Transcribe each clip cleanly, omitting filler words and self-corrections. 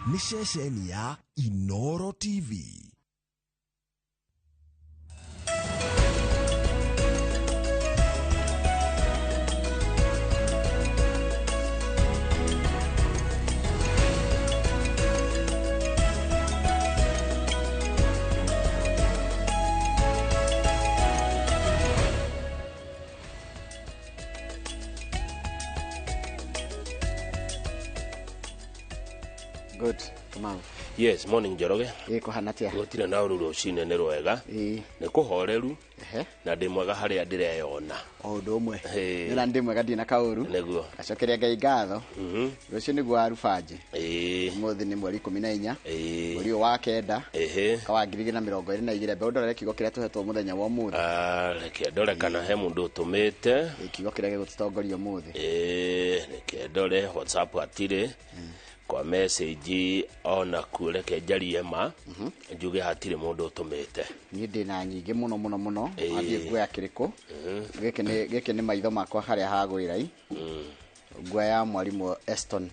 ni ceceni ya Inooro TV. Good, Kamau. Yes, morning Joroge. Ko hanatia. Gotire na ururu cine ne rwega. Ne kuhoreru. Na ndi mwega hari ndireyona. O ndomwe. Nira ndi mwega ndi na kauru. Neguo. Acokeria Ngai ngatho. Rucio niguo arubanji. Muthi ni mweri 14. Mweri wa kenda. Kawa 2022 be ndorere kigo kiria tuhetwo muthenya wa muthi. Reke ndore kana he mundu utumite. Kigo kiria gigututongoria muthi. Reke ndore WhatsApp atire. Kwa message ona kureke jarie ma njuge hatire mundu utumite ni ndina nyingi muno athie guoya kiriko geke ni maitho makwa haria hagwirai guoya mwalimu Eston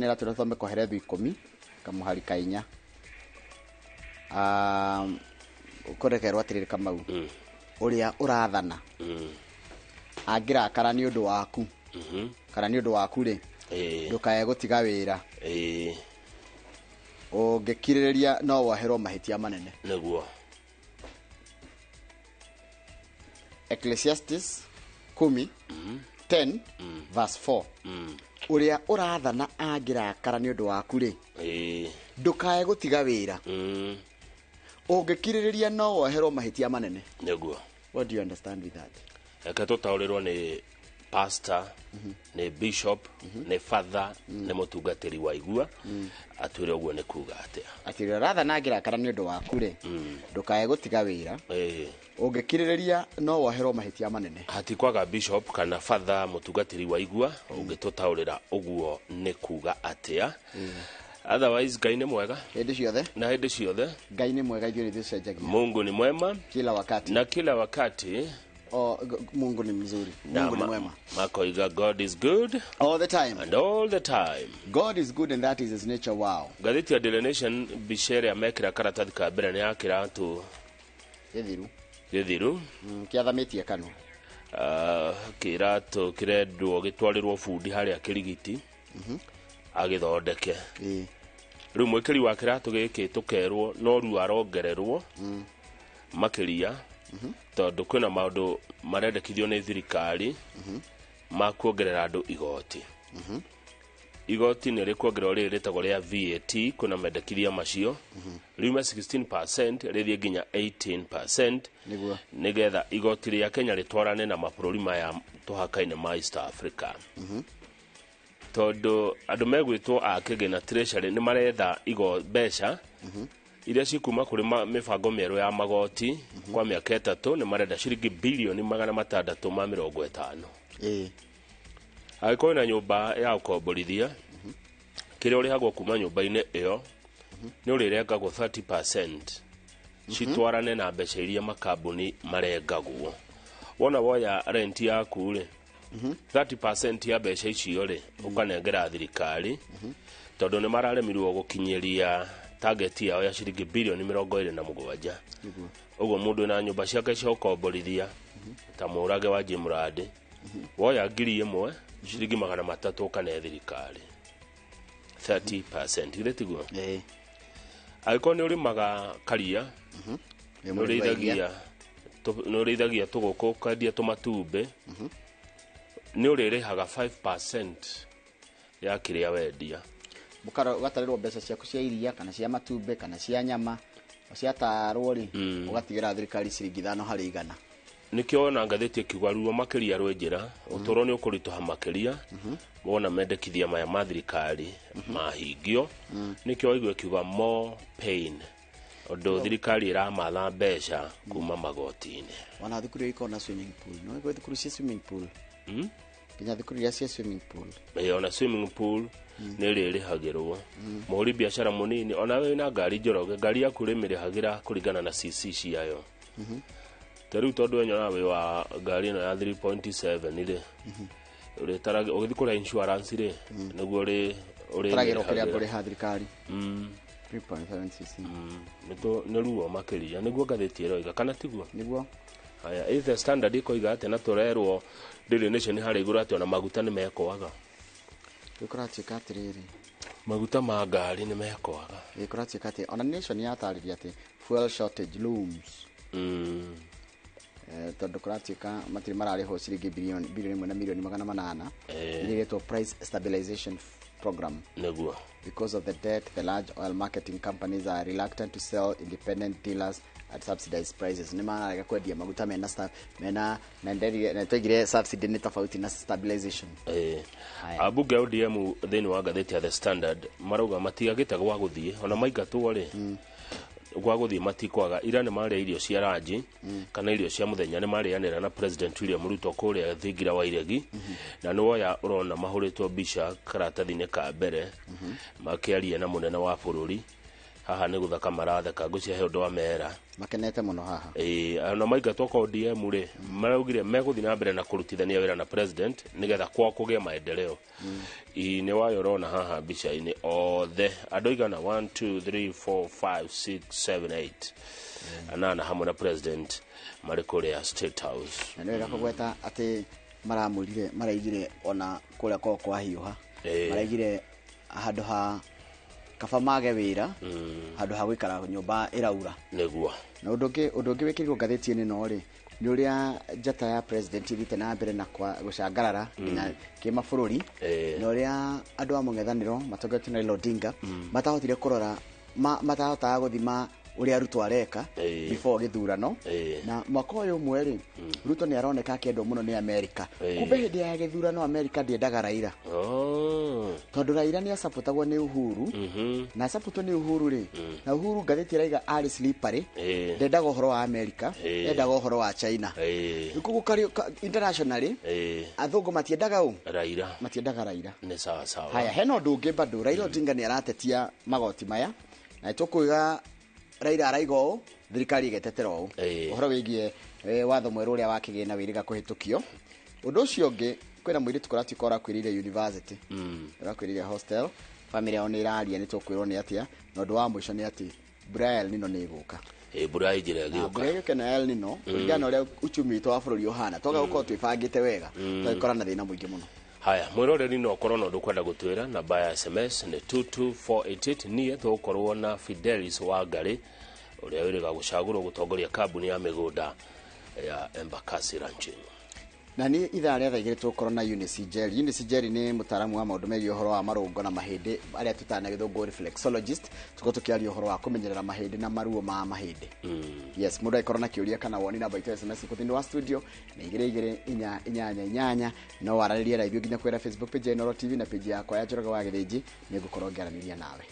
era turathome koherethu 10 kamuhari kainya ukorekerwa atiriri Kamau uria urathana angira kara ni undu waku kana ni undu waku ri ndukae gutiga wira ungikiriria no waherwo mahitia manene neguo Ecclesiastes 10 verse 4 uria urathana angirakara ni undu waku ri ndukae gutiga wira ungikiriria no waherwo mahitia manene neguo. What do you understand with that? Ekato taurirwo ni pastor, ne bishop, ne father, ne mutungatiri wa igua atwire uguo ne kuga atia atire ratha nagira kana ni undu waku ri ndukae gutiga wira ungikiriria no woherwo mahitia manene hatikwaga bishop kana father mutungatiri wa igua ungitutaurira uguo ne kuga atia otherwise Ngai ni mwega hindi ciothe na hindi ciothe Ngai ni mwega ithuĩ nĩtũcenjagia Mungu ni mwema kila wakati na kila wakati Mungu ni mzuri. Mungu ni mwema. Makoiga God is good all the time. And all the time. God is good and that is his nature. Wow. Gazeti ya Daily Nation bishare amekira karatathi ka mbere ni yakira tu githiru kiathamitie kanu kirato kiredwo gitwarirwo fundi hari akirigiti agithondeke riu mwekeri wa kirato giki tukerwo no ru arongererwo makiria tondu kwina maundu marendekithio ni thirikari makuongerera andu igoti igoti ni rikuongererwo riri ritagwo ria VAT kuna mendekithia macio riuma 16% rithie nginya 18% nigetha igoti ria Kenya ritwarane na mabũrũri maya tuhakaine ma East Africa tondu andu megwitwo akigena treasury ni maretha mbeca iria cikuma kuri mibango mieru ya magoti kwa miaka 3 ni marenda ciringi bilioni 650 agiko na nyumba ya ukomborithia kire uri hagwo kuma nyumba-ini iyo ni urirengagwo 30% citwarane na mbeca iria makambuni marengagwo wona woya rent yaku ri 30% ya mbeca icio ri ukanengera thirikari tondu ni mararemirwo gukinyiria target yao ya ciringi bilioni 27 uguo mundu na nyumba ciake cia ukomborithia ta murage wa Jimradi woya ngiri imwe ciringi 300 kana thirikari 30% ile tiguo agiko ni urimaga karia nurithagia tuguku kandia tumatumbe ni uririhaga 5% ya kiria wendia mukaro gatarirwo mbeca ciaku cia iria kana cia matumbe kana cia nyama cia tarwo ri ugatigira thirikari ciringi 5 harĩ 100 nikio na ngatheti kigwaruo makiria rwenjera utoro ni ukurituha makiria wona mendekithia maya ma thirikari mahingio nikio igwe kiuga more pain odo thirikari iramatha mbeca kuma magoti-ini wana thukuru iko na swimming pool no iko thukuru cia swimming pool kinya thukuru ya swimming pool ona swimming pool ni ririhagirwo muri biashara munini ona we na ngari Njoroge ngari yaku rimirihagira kuringana na CC ciayo Teru tondu enyo nawe wa ngari no ya 3.7 ire uri tarage ugithi kura insurance ri niguo ri Taragero kĩrĩa ngũrĩha thirikari 3.7cc nĩ ruo makĩria nĩguo ngathĩti ĩroiga kana tiguo nĩguo. Haya, The Standard ĩkoiga atĩ na tũrerwo Daily Nation harĩ igũrũ atĩ ona maguta nĩ mekwaga. Gĩkũratuĩka atĩrĩrĩ, maguta ma ngari nĩ mekwaga. Gĩkũratuĩka atĩ ona Nation yatarĩria atĩ fuel shortage looms. Tondũ kũratuĩka matirĩ mararĩhwo ciringi bilioni 1.8 iria iretwo price stabilization program. Nĩguo. Because of the debt, the large oil marketing companies are reluctant to sell independent dealers at subsidized prices. Nĩ mararega kwendia maguta mena na twegire subsidy nĩ tofauti na stabilization. Abunge a ODM thĩinĩ wa ngathĩti ya The Standard marauga matiagĩte gwa gũthiĩ ona maingatwo rĩ gwa gũthiĩ matikwaga. Ira nĩ marĩa irio cia ranji kana irio cia mũthenya nĩ marĩanĩra na President William Ruto kũrĩa Thingira wa Iregi na nĩ woya ũrona mahũrĩtwo mbica karatathi-inĩ ka mbere makĩaria na mũnene wa bũrũri. Haha nĩ gũthaka maratheka ngũcihe ũndũ wa mera makenete mũno haha. Ona maingatwo kwa ODM rĩ maraugire megũthiĩ na mbere na kũrutithania wĩra na President nĩgetha kwao kũgĩe maendeleo. Nĩ wayo ũrona haha mbica-inĩ othe andũ aigana 1 2 3 4 5 6 7 8 anana hamwe na President marĩ kũrĩa State House. Na nĩ wega kũgweta atĩ maramũrire maraigire ona kũrĩa kwa hiũha maraigire handũ ha kaba mage wĩra handũ ha gũikara nyũmba ĩraura. Nĩguo. Na ũndũ ũngĩ wĩkĩrirwo ngathĩti-inĩ no rĩ nĩ ũrĩa njata ya President ĩthiĩte na mbere na gũcangarara nginya kĩmabũrũri na ũrĩa andũ a mũng'ethanĩro matongetio na Raila Odinga matahotire kũrora matahotaga gũthima ũrĩa Ruto areka before gĩthurano. Na mwaka ũyũ ũmwe rĩ Ruto nĩ aroneka akĩendwo mũno nĩ Amerika. Kumbe hĩndĩ ya gĩthurano Amerika ndiendaga Raila. Tondũ Raila nĩ acapotagwo nĩ Uhuru na acapotwo nĩ Uhuru rĩ na Uhuru ngathĩti ĩrauga arĩ slippery ndendaga ũhoro wa Amerika endaga ũhoro wa China. Gũkũ internationally athũngũ matiendaga Raila. Matiendaga Raila. Nĩ sawa sawa. Haya hena ũndũ ũngĩ bado Raila Odinga nĩ aratetia magoti maya na tũkũiga Raila araiga ũũ thirikari ĩgetetera ũũ ũhoro wĩgiĩ watho mwerũ ũrĩa wa kĩgĩna wĩrĩga kũhĩtũkio. Ũndũ ũcio ũngĩ kwĩna mũirĩtu kũratuĩka ũrakwĩrĩire university ũrakwĩrĩire hostel family yao nĩ ĩraria nĩ tũkwĩrwo nĩ atĩa na ũndũ wa mũico nĩ atĩ mbura ya El Nino nĩ ĩgũka. Mbura ĩnjĩra ĩgĩũka. Mbura ĩgĩũka na El Nino kũringana ũrĩa uchumi witũ wa bũrũri ũhana twaga gũkorwo twĩbangĩte wega twagĩkora na thĩna mũingĩ mũno. Haya mwĩroreri no ũkorwo na ũndũ kwenda gũtwĩra namba ya SMS nĩ 22488 niĩ tũgũkorwo na Fidelis wa Ngari ũrĩa wĩrĩga gũcagũrwo gũtongoria kambuni ya mĩgũnda ya Embakasi Ranching. Na nĩ ithaa rĩa thaa igĩrĩ tũgũkorwo na Eunice Njeri. Eunice Njeri nĩ mũtaaramu wa maũndũ megiĩ ũhoro wa marũngo na mahĩndĩ arĩa tũtana gĩthũngũ reflexologist tũkorwo tũkĩaria ũhoro wa kũmenyerera mahĩndĩ na maruo ma mahĩndĩ. Yes mũndũ aikorwo na kĩũria kana woni namba itũ SMS thĩinĩ wa studio na 2288 no wararĩrie na ithuĩ nginya kwĩra Facebook page ya Inooro TV na page yakwa ya Njoroge wa Gĩthĩnji nĩ ngũkorwo ngĩaranĩria nawe.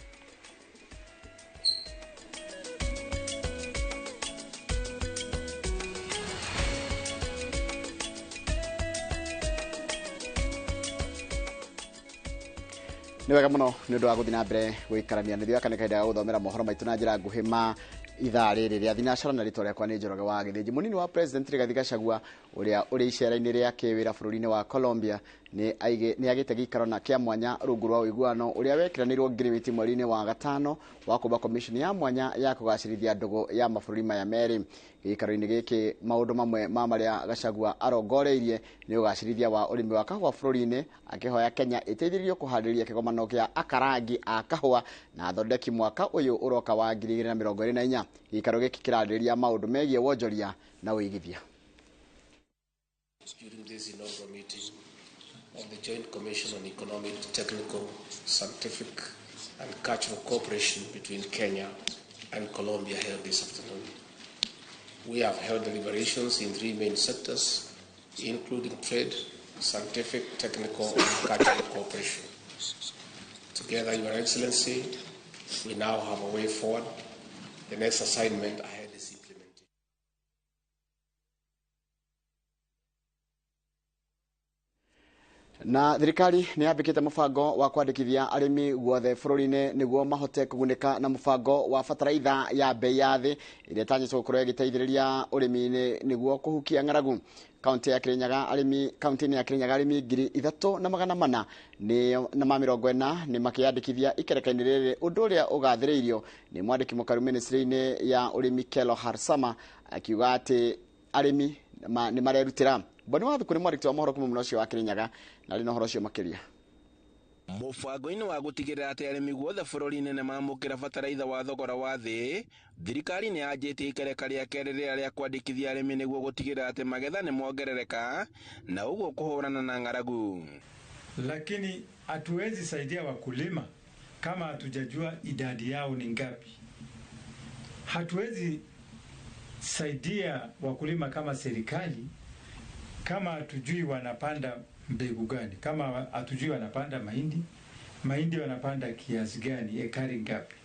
Nĩ wega mũno nĩ ũndũ wa gũthiĩ na mbere gũikarania nĩ thĩaka nĩ kahinda ga gũthomera mohoro maitũ na njĩra nguhĩ ma ithaa rĩrĩ rĩa thinacara na rĩtwa rĩakwa nĩ Njoroge wa Gĩthĩnji. Mũnini wa President Rigathi Gachagua ũrĩa ũrĩ icera-inĩ rĩa kĩwĩra bũrũri-inĩ wa Colombia nĩ agĩte gĩikaro na kĩa mwanya rungu rwa ũiguano ũrĩa wekĩranĩirwo ngirimiti mweri-inĩ wa gatano wa kũmba commission ya mwanya ya kũgacĩrithia ndũgũ ya mabũrũri maya merĩ. Gĩikaro-inĩ gĩkĩ maũndũ mamwe ma marĩa Gachagua arongoreirie nĩ ũgacĩrithia wa ũrĩmi wa kahũa bũrũri-inĩ akĩhoya Kenya ĩteithĩrĩrio kũharĩrĩria kĩgomano kĩa akarangi a kahũa na athondeki mwaka ũyũ ũroka wa 2024. Gĩikaro gĩkĩ kĩrarĩrĩria maũndũ megiĩ wonjoria na ũigithia. During this inaugural meeting of the Joint Commission on Economic, Technical, Scientific and Cultural Cooperation between Kenya and Colombia held this afternoon. We have held deliberations in 3 main sectors, including trade, scientific, technical and cultural cooperation. Together, Your Excellency, we now have a way forward. The next assignment ahead is implementation. Na thirikari nĩ yambĩkĩte mũbango wa kwandĩkithia arĩmi guothe bũrũri-inĩ nĩguo mahote kũgunĩka na mũbango wa bataraitha ya bei ya thĩ ĩrĩa ĩtanyĩtwo gũkorwo ĩgĩteithĩrĩria ũrĩmi-inĩ nĩguo kũhukia ng'aragu. Kaunti-inĩ ya Kirinyaga arĩmi 3,400 na 40 nĩ makĩyandĩkithia ikereka-inĩ rĩrĩ, ũndũ ũrĩa ũgathĩrĩirio nĩ mwandĩki mũkaru ministry-inĩ ya ũrĩmi Kelo Harsama akiuga atĩ arĩmi nĩ marerutĩra. Boni Wathuku nĩ mwandĩki wa mohoro kuma mwena ũcio wa Kirinyaga na rĩ na ũhoro ũcio makĩria. Mũbango-inĩ wa gũtigĩrĩra atĩ arĩmi guothe bũrũri-inĩ nĩ mamũkĩra bataraitha wa thogora wa thĩ, thirikari nĩ yanjĩtie ikereka rĩa kerĩ rĩa kwandĩkithia arĩmi nĩguo gũtigĩrĩra atĩ magetha nĩ mongerereka na ũguo kũhũrana na ng'aragu. Lakini hatuwezi saidia wakulima kama hatujajua idadi yao ni ngapi. Hatuwezi saidia wakulima kama serikali kama hatujui wanapanda mbegu gani, kama hatujui wanapanda mahindi wanapanda kiasi gani, ekari ngapi,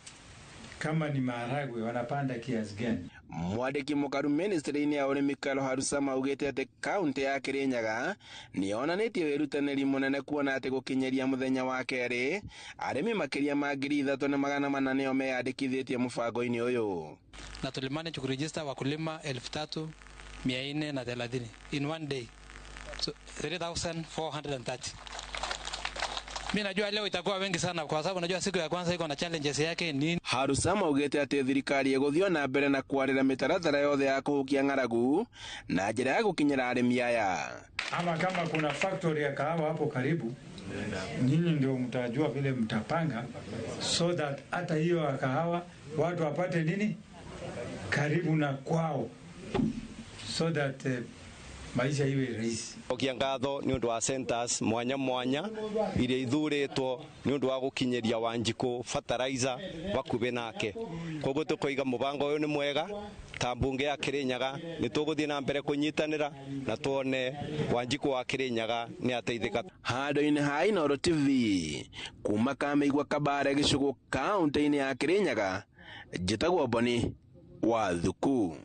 kama ni maharagwe wanapanda kiasi gani. Mwandĩki mũkaru ministry-inĩ ya ũrĩmi Kelo Harsama augĩte atĩ kaunti ya Kirinyaga nĩ yonanĩtie wĩrutanĩri mũnene kuona atĩ gũkinyĩria mũthenya wa kerĩ arĩmi makĩria ma 3,400 nĩo meyandĩkithĩtie mũbango-inĩ ũyũ. Na tulimanage kuregister wakulima 3,430 in one day. So 3,430. Mimi najua leo itakuwa wengi sana kwa sababu najua siku ya kwanza iko na challenges yake nini. Harsama augĩte atĩ thirikari ĩgũthio na mbere na kwarĩra mĩtaratara yothe ya kũhukia ng'aragu na njĩra ya gũkinyĩra arĩmi aya. Ama kama kuna factory ya kahawa hapo karibu, nyinyi ndio mtajua vile mtapanga so that hata hiyo kahawa watu wapate nini karibu na kwao, so that maisha iwe rahisi. Ngatho nĩ ũndũ wa centers mwanya iria ithurĩtwo nĩ ũndũ wa gũkinyĩria Wanjikũ fertilizer bakuhĩ nake. Koguo tũkoiga mũbango ũyũ nĩ mwega, ta mbunge ya Kirinyaga nĩ tũgũthiĩ na mbere kũnyitanĩra na tuone Wanjikũ wa Kirinyaga nĩ ateithĩka. Handũ-inĩ ha Inooro TV kuma Kameigua Kabare gĩcigo kaunti-inĩ ya Kirinyaga, njĩtagwo Boni Wathuku.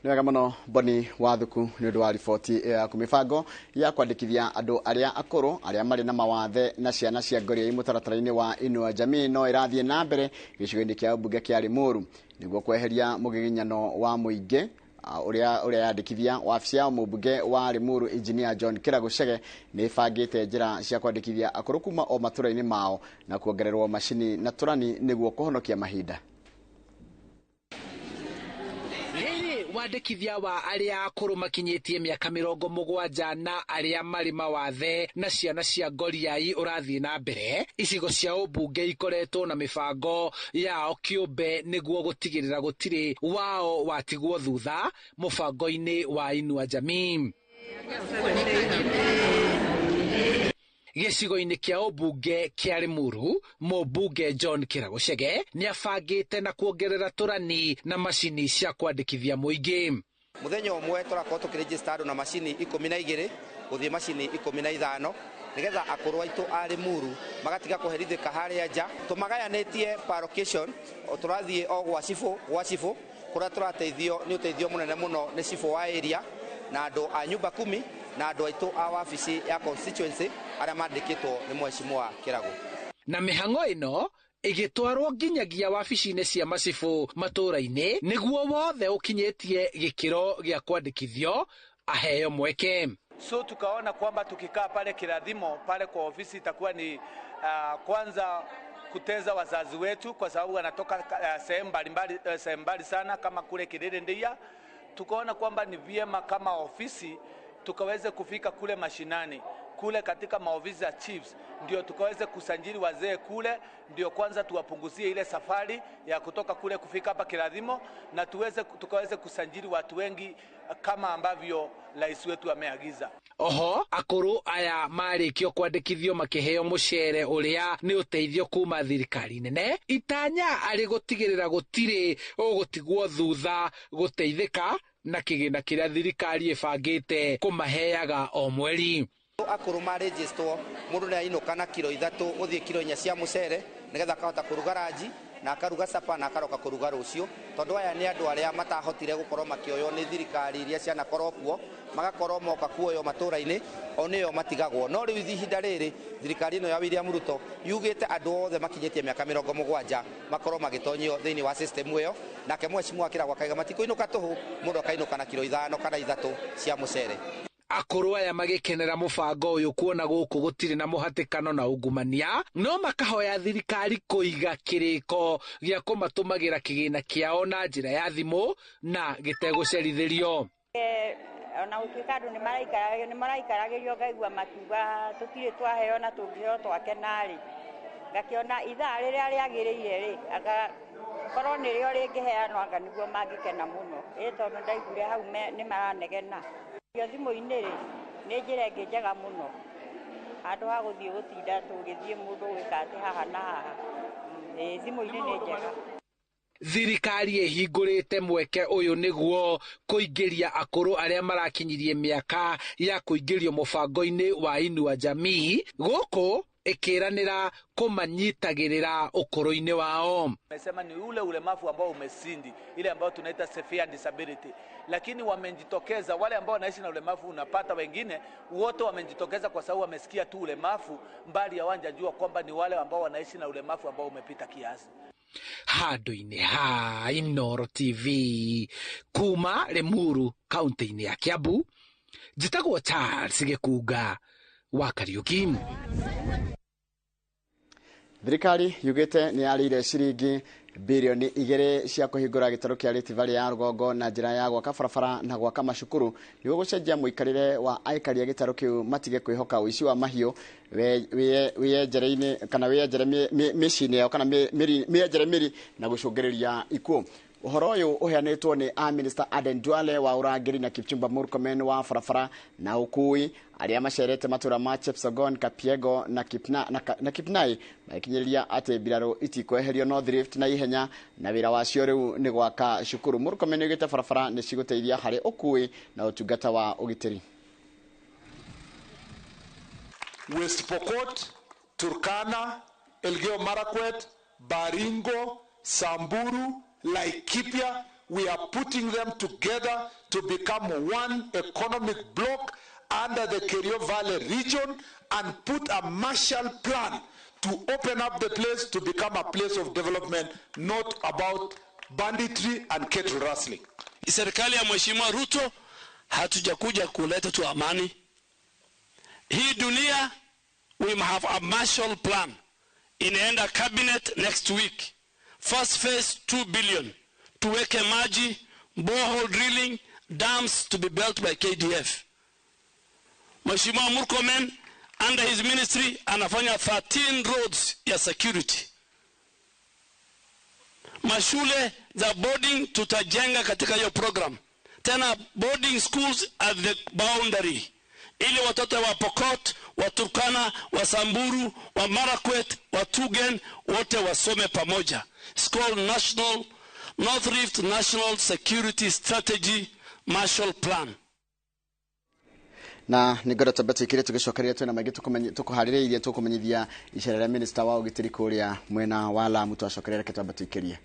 Nĩ wega mũno Boni Wathuku nĩ ũndũ wa riboti yaku. Mĩbango ya kwandĩkithia andũ arĩa akũrũ arĩa marĩ na mawathe na ciana cia ngoriai mũtaratara-inĩ wa Inua Jamii no ĩrathiĩ na mbere gĩcigo-inĩ kĩa mbunge kĩa Limuru nĩguo kweheria mũgiginyano wa mũingĩ ũrĩa yandĩkithia. Wabici ya mũmbunge wa Limuru Engineer John Kĩragũcege nĩ ĩbangĩte njĩra cia kwandĩkithia akũrũ kuma o matũra-inĩ mao na kuongererwo macini na tũrani nĩguo kũhonokia mahinda. Wandĩkithia wa arĩa akũrũ makinyĩtie mĩaka 70 na arĩa marĩ mawathe na ciana cia ngoriai ũrathiĩ na mbere. Icigo cia ũmbunge ikoretwo na mĩbango yao kĩũmbe nĩguo gũtigĩrĩra gũtirĩ wao watigwo thutha mũbango-inĩ wa Inua Jamii. Gĩcigo-inĩ kĩa ũmbunge kĩa Limuru, mũmbunge John Kĩragũcege nĩ abangĩte na kuongerera tũrani na macini cia kwandĩkithia mũingĩ. Mũthenya ũmwe tũrakorwo tũkĩregister andũ na macini 12 gũthiĩ macini 15 nĩgetha akũrũ aitũ a Limuru magatiga kũherithĩka harĩa nja. Tũmagayanĩtie per location, tũrathiĩ o gwa cibũ kũrĩa tũrateithio nĩ ũteithio mũnene mũno nĩ cibũ wa area na andũ a nyumba 10 na andũ aitũ a wabici ya constituency arĩa mandĩkĩtwo nĩ Mheshimiwa Kĩragũ. Na mĩhang'o ĩno ĩgĩtwarwo nginyagia wabici-inĩ cia macibũ matũra-inĩ nĩguo wothe ũkinyĩtie gĩkĩro gĩa kwandĩkithio aheo mweke. So tukaona kwamba tukikaa pale Kirathimo pale kwa ofisi itakuwa ni kwanza kuteza wazazi wetu kwa sababu wanatoka sehemu mbali sana kama kule Kirere Ndia. Tukaona kwamba ni vyema kama ofisi tukaweze kufika kule mashinani kule katika maofisi ya chiefs, ndio tukaweze kusajili wazee kule, ndio kwanza tuwapunguzie ile safari ya kutoka kule kufika hapa Kirathimo, na tukaweze kusajili watu wengi kama ambavyo rais wetu ameagiza. Oho akũrũ aya marĩkio kwandĩkithio makĩheo mũcere ũrĩa nĩ ũteithio kuma thirikari nene. Itanya arĩ gũtigĩrĩra gũtirĩ ũgũtigwo thutha gũteithĩka na kĩgĩna kĩrĩa thirikari ĩbangĩte kũmaheaga o mweri. Akũrũ marĩgĩstwo mũndũ nĩ ainũka na kilo 3 gũthiĩ kilo 4 cia mũcere nĩgetha akahota kũruga ranji na akaruga capa na akaroka kuruga rucio tondu aya ni andu aria matahotire gukorwo makioyo ni thirikari iria ciana korwo kuo magakorwo moka kuoyo matura-ini onio matigagwo no riu ihinda riri thirikari ino ya William Ruto yugite andu othe makinyitie miaka 70 makorwo magitonyio thiini wa system iyo nake mheshimiwa akiragwa kaiga matikoinuka tuhu mundu akainuka na kilo 5 kana 3 cia mucere. Akuru aya magikenera mubango uyu kuona guku gutiri na muhatikano na ungumania no makahoya thirikari kuiga kiriko gia kumatumagira kigina kiao na njira ya thimu na gitegucerithirio. Ona utuika andu ni maraikaragirio ngaigua makiuga tutire twaheo na tungiheo twakenari ngakiona ithaa riria riagiriire ri agakorwo nirio ringiheanwo anga niguo mangikena muno tondu ndaigure hau ni maranegena thimu-ini ri ni njira ingi njega muno andu ha guthie gutinda tugithie mundu gwika ati haha na haha thimu-ini ni njega. Thirikari ihingurite mweke uyu niguo kuingiria akuru aria marakinyirie miaka ya kuingirio mubango-ini wa Inua Jamii guku ikiranira kumanyitagirira ukuru-ini wao. Mesema ni ule ulemavu ambao umesindi ile ambao tunaita severe disability, lakini wamejitokeza wale ambao wanaishi na ulemavu. Unapata wengine wote wamejitokeza kwa sababu wamesikia tu ulemavu mbali ya wanjajua kwamba ni wale ambao wanaishi na ulemavu ambao umepita kiasi. Handu-ini ha Inooro TV kuma Limuru kaunti-ini ya Kiambu njitagwo Charles Gikunga wa Kariuki. Thirikari yugite ni yarire ciringi bilioni 2 cia kuhingura gitaro kia Rift Valley ya rugongo na njira ya gwaka barabara na gwaka macukuru niguo gucenjia muikarire wa aikari ya gitaro kiu matige kwihoka uici wa mahiu wiyenjere-ini kana wiyenjere micini yao kana miyenjere miri na gucungiriria ikuo. Uhoro uyu uheanitwo ni Minister Aden Duale wa urangiri na Kipchumba Murkomen wa barabara na ukui aria macerete matura ma Chepsogon, Kapiego na Kipnai makinyiriria ati biraro itikweherio North Rift na ihenya na wira wacio riu ni gwaka cukuru. Murkomen yugite barabara ni ciguteithia hari ukui na utungata wa ugitiri. West Pokot, Turkana, Elgeyo Marakwet, Baringo, Samburu, Laikipia, we are putting them together to become one economic block under the Kerio Valley region and put a Marshall Plan to open up the place to become a place of development, not about banditry and cattle rustling. Serikali ya Mheshimiwa Ruto hatujakuja kuleta tu amani. Hii dunia we have a Marshall Plan. Inaenda cabinet next week. First phase 2 billion tuweke maji, borehole drilling, dams to be built by KDF. Mheshimiwa Murkomen under his ministry anafanya 13 roads ya security. Mashule za boarding tutajenga katika hiyo program. Tena boarding schools at the boundary ili watoto wa Pokot, wa Turkana, wa Samburu, wa Marakwet, wa Tugen wote wasome pamoja. It's called North Rift National Security Strategy Marshall Plan. Na nigora tabati kire tugicokeria twena magi tukuhaririirie tukumenyithia icera rĩa minister wa ugitiri kuria mwena wa Lamu twacokerera kitabati kiria.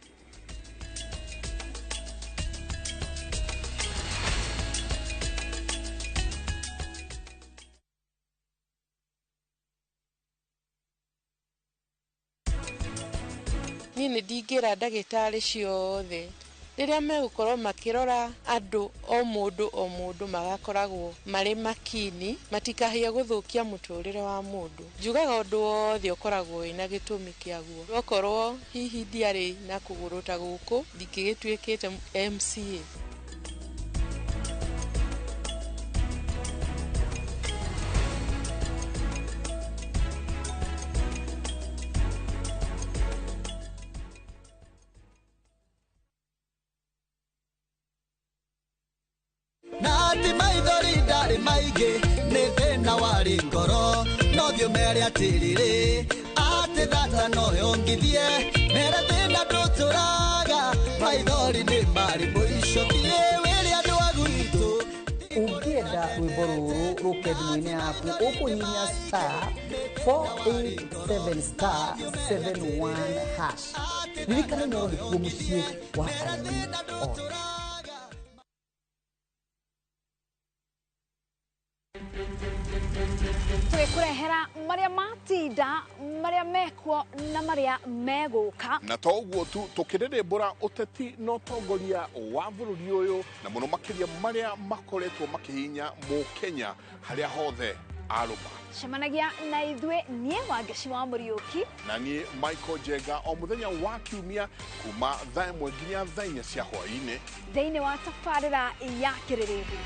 Nini ndingira ndagitari ciothe riria megukorwo makirora andu o mundu magakoragwo mari makini matikahia guthukia muturire wa mundu. Njugaga undu wothe ukoragwo ina gitumi kiaguo. Okorwo hihi ndiari na kuguruta guku ndikigituikite MCA. Maige ne thina wari ngoro no thio mere atirire ate data no yongithie mere thina nduturaga maithori ni mari muico thie wiri andu agwitu. Ukienda rwimbo ruru rukethimine yaku ukuhinya star 487 star 71 hash ririkana Inooro nĩkuo mũciĩ wa arĩmi othe. Kurehera maria matinda maria mekwo na maria meguka na to uguo tu tukiririmbura uteti no tongoria wa bururi uyu na muno makiria maria makoretwo makihinya mu Kenya haria hothe aruma cemanagia na ithwe nie Wangeci wa Muriuki na nie Michael Jega o muthenya wa kiumia kuma thaa 1 nginya thaa 4 cia hwaini thiini wa tabarira ya Kiririhu.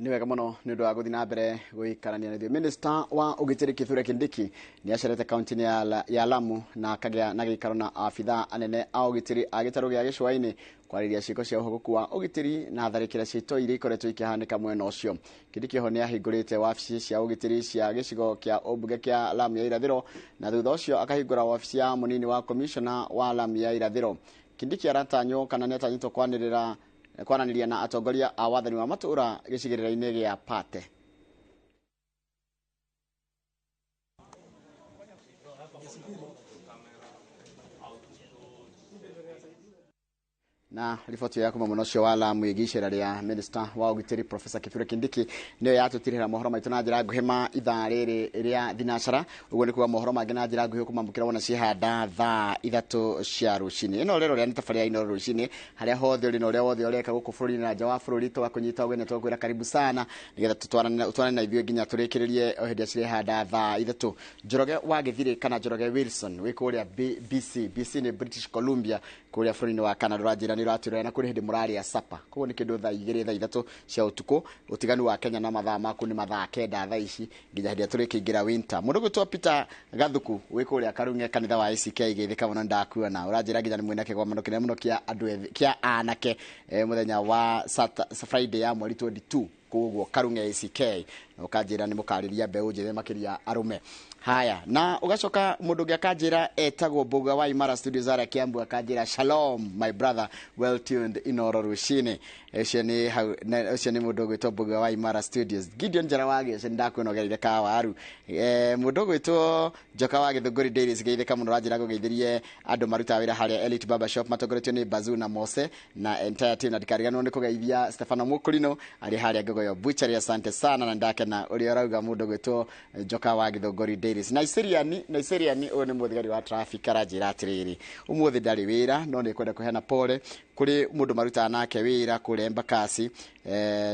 Ni wega muno ni undu wa guthi na mbere guikarania na Minister wa ugitiri Kithure Kindiki ni acerete kaunti ya Lamu na kagea na gikaro na afitha anene a ugitiri agitaro gia Gicwaini kwariria ciiko cia uhogoku wa ugitiri na tharikira cito iri ikoretwo ikihanika mwena ucio. Kindiki ho ni ahingurite wabici cia ugitiri cia gicigo kia Obuge kia Lamu ya irathiro na thutha ucio akahingura wabici ya munini wa commissioner wa Lamu ya irathiro. Kindiki aratanyo kana ni atanyitwo kwananiria na atongoria a wathani wa matura gicigirira-ini gia Pate. Na ripoti ya kuma muno cio wa Lamu igicira ria Minister wa ugitiri Professor Kithure Kindiki niyo yatutirira mohoro maitu na njira nguhima ithaa riri ria thinacara uguo ni kuwa mohoro mangi na njira nguhi kumambukira wona cihanda thaa 3 cia rucini. Ino rero ria ni tafaria Inooro rucini haria hothe uri no ria wothe ureka guku bururi na nja wa bururi to akunyita ugene to gwira karibu sana nigetha tutwarane na ithue nginya turikiririe o hindi acire handa thaa 3. Njoroge wa Githiri kana Njoroge Wilson wikuria BC ni British Columbia kuria bururi wa Canada rajira ni ratire na kuri hindi murari ya sapa koguo ni kindu thaa 2 thaa 3 cia utuku utiganu wa Kenya na mathaa maku ni mathaa 9 thaa ici nginya hindi turikingira winter. Mundu gwitwa Peter Gathuku wikuria Karunge kanitha wa ACK igithika muno ndakuona urajira nginya ni mwina kigomano kinene muno kia andu kia anake muthenya wa Friday ya mweri 22 koguo Karunge ACK ukajira ni mukariria mbeu njithe makiria arume. Haya na ugacoka mundu ngi akanjira etagwo Mbuga wa Imara Studios ara Kiambu akanjira shalom my brother well tuned Inooro rucini cio ni mundu gwitwo Mbuga wa Imara Studios. Gideon Jarawage ndakwinogereire ka waru mundu gwitwo Joka wa Githunguri Dairies geithika muno ranjira gugeithirie andu maruta wira haria Elite Barber Shop matogoretio ni Bazu na Mose na entire team na dikariganwo ni kugeithia Stefano Mukurino ari haria Gogoyo Butchery. Asante sana na ndake na uri orauga mundu gwitwo Joka wa Githunguri Dairies. Naiseriani uyu ni muthigari wa traffic aranjira atiriri umuthi ndari wira no ni kwenda kuhena pole kuri mundu maruta nake wira kuri Embakasi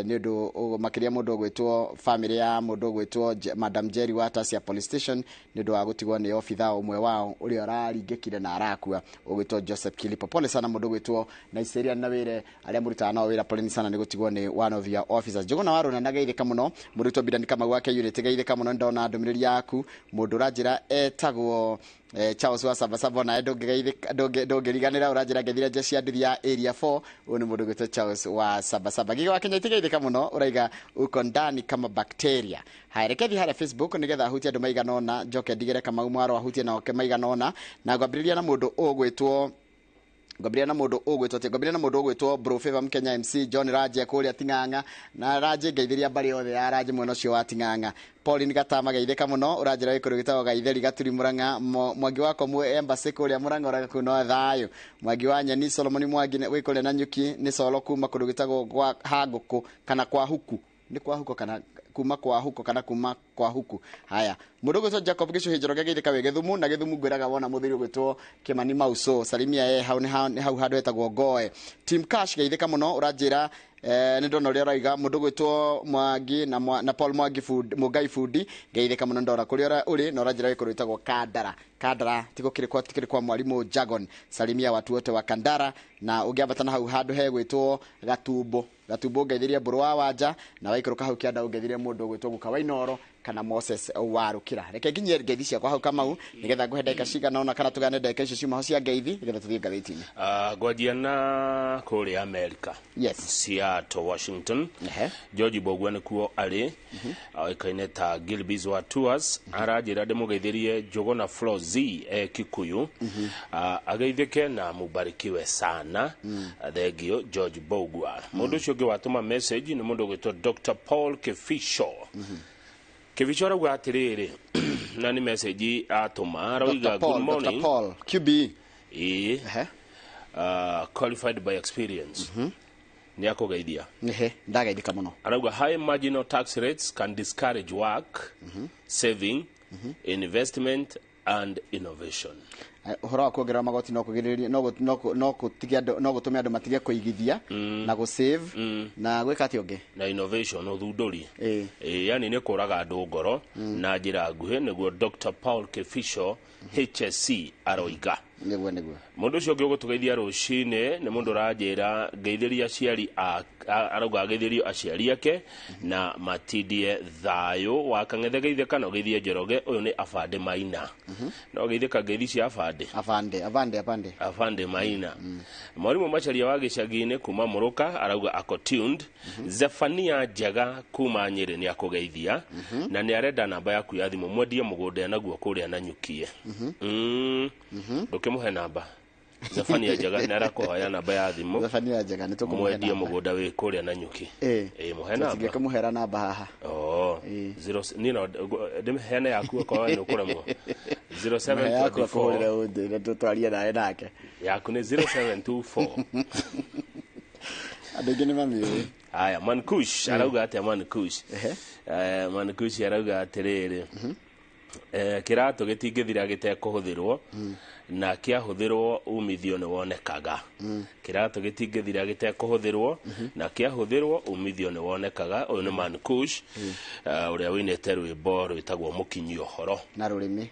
ni undu makiria mundu gwitwo family ya mundu gwitwo Madam Jerry Waters ya police station ni undu wa gutigwo ni ofitha umwe wao uri araringikire na arakua ugwitwo Joseph Kilipo. Pole sana mundu gwitwo Naiseriani na wire aria muruta na wira pole sana ni gutigwo ni one of your officers. Jogona waruna nageithika muno mundu to bidani kama gwake unit geithika muno ndona ndumiriri yaku mundu ranjira etagwo Charles wa Sabasaba na ndongeriganira uranjira ngethira jeshi ya ndithi ya area 4 uyu ni mundu gwitwo Charles wa Sabasaba giga wa Kenya itigeithika muno uraiga uko ndani kama bacteria. Haerekethi haria Facebook nigetha ahutia andu maiganona njoke ndigire kama umwaro ahutia na oke maiganona na ngwambiriria na mundu ugwitwo Gabriel na mundu ugwitwo Bro Favor Mkenya MC John Raje kuria Ting'ang'a na Raje geithiria bari othe ya Raje mwena ucio wa Ting'ang'a. Pauline Gatama geithika muno uranjira ikuru gitagwo Gaitheri Gaturi Murang'a Mwangi wako mu embassy kuria Murang'a uraga kuno thayo Mwangi wa Nyeni Solomon Mwangi wikore na Nyuki ni solo kuma kuru gitagwo kwa Haguku kana kwa huku ni kwa huko kana kuma kwa huko kana kuma kwa huku. Haya mundu gwitwo Jacob Gicu Njoroge geithika we Githumu na Githumu ngwiraga wona muthiri gwitwo Kimani Mauso salimia hau ni hau handu etagwo Goe. Team Cash geithika muno uranjira ni ndona uri raiga mundu gwitwo Mwangi na Paul Mwangi Mugai Food geithika muno ndora kuri uri na uranjira wikuru etagwo Kandara tikiri kwa mwalimu Jagon salimia watu wote wa Kandara na ungiambatana hau handu he gwitwo Gatumbo geithiria Mburu wa Wanja na waikuru hau kianda ungethiria mundu gwitwo Guka wa Inooro kana Moses Warukira. Reke nginye ngeithi ciakwa hau Kamau nigetha nguhe ndagika cigana ona kana tugane ndagika icio ciuma ho cia ngeithi nigetha tuthie ngathĩti-inĩ. Ngwanjia na kũrĩa America. Yes. Seattle, Washington. George Bogwa nĩkuo arĩ oĩkaine ta Gilbis wa Tours aranjĩra ndĩmũgeithĩrie Njũgũna Flozi Kikuyu ageithĩke na mũbarikiwe sana. Thengio George Bogwa. Mũndũ ũcio ũngĩ watũma message nĩ mũndũ ũgwĩtwo Dr. Paul Kefisho. Kefisho arauga atĩrĩrĩ na nĩ message atũma arauga good morning. Dr. Paul QB. Qualified by experience. Ni akugeithia. Ndageithika muno. Arauga high marginal tax rates can discourage work, saving, investment and innovation. Uhoro wa kuongerera magoti no kugirĩrĩria no gũtigia no gũtũme andũ matige kũigithia na gũ-save na gwĩka atĩ ũngĩ na innovation ũthundũri. Yani nĩ kũraga andũ ngoro na njĩra nguhĩ nĩguo Dr. Paul Kefisho HSC aroiga. Nĩguo mũndũ ũcio ũngĩ ũgũtũgeithia rũcinĩ nĩ mũndũ ũranjĩra ngeithĩria aciari arauga ageithĩrio aciari ake na matindie thayũ wa kang'ethe geithĩka na ũgeithie Njoroge. Ũyũ nĩ Afande Maina. No geithĩka ngeithi cia Afande Maina. Mwarimũ Macharia wa gĩcagi-inĩ kuma Mũrũka arauga ako tuned. Zefania Njaga kuma Nyĩrĩ nĩ akũgeithia na nĩ arenda namba yaku ya thimũ mwendie mũgũnda naguo kũrĩa na Nyukie. Ndũkĩmũhe namba. Zefania Njaga nĩ arakũhoya namba ya thimũ. Zefania Njaga nĩ tũkũmũhe mwendie mũgũnda wĩ kũrĩa na Nyuki. Mũhe namba. Tũtingĩkũmũhera namba haha. Nino ndĩmĩheane yaku okorwo nĩ ũkũremwo. 0724 tũtwarie nawe nake. Yaku nĩ 0724. Andũ aingĩ nĩ mamĩũĩ. Aya, Mankush arauga atĩa Mankush? Mankush arauga atĩrĩrĩ kĩratũ gĩtingĩthira gĩtekũhũthĩrwo na kĩahũthĩrwo umithio nĩ wonekaga. Kĩratũ gĩtingĩthira gĩtekũhũthĩrwo na kĩahũthĩrwo umithio nĩ wonekaga. Ũyũ nĩ Mankush ũrĩa wĩinĩte rwĩmbo rwĩtagwo mũkinyi ũhoro na rũrĩmĩ.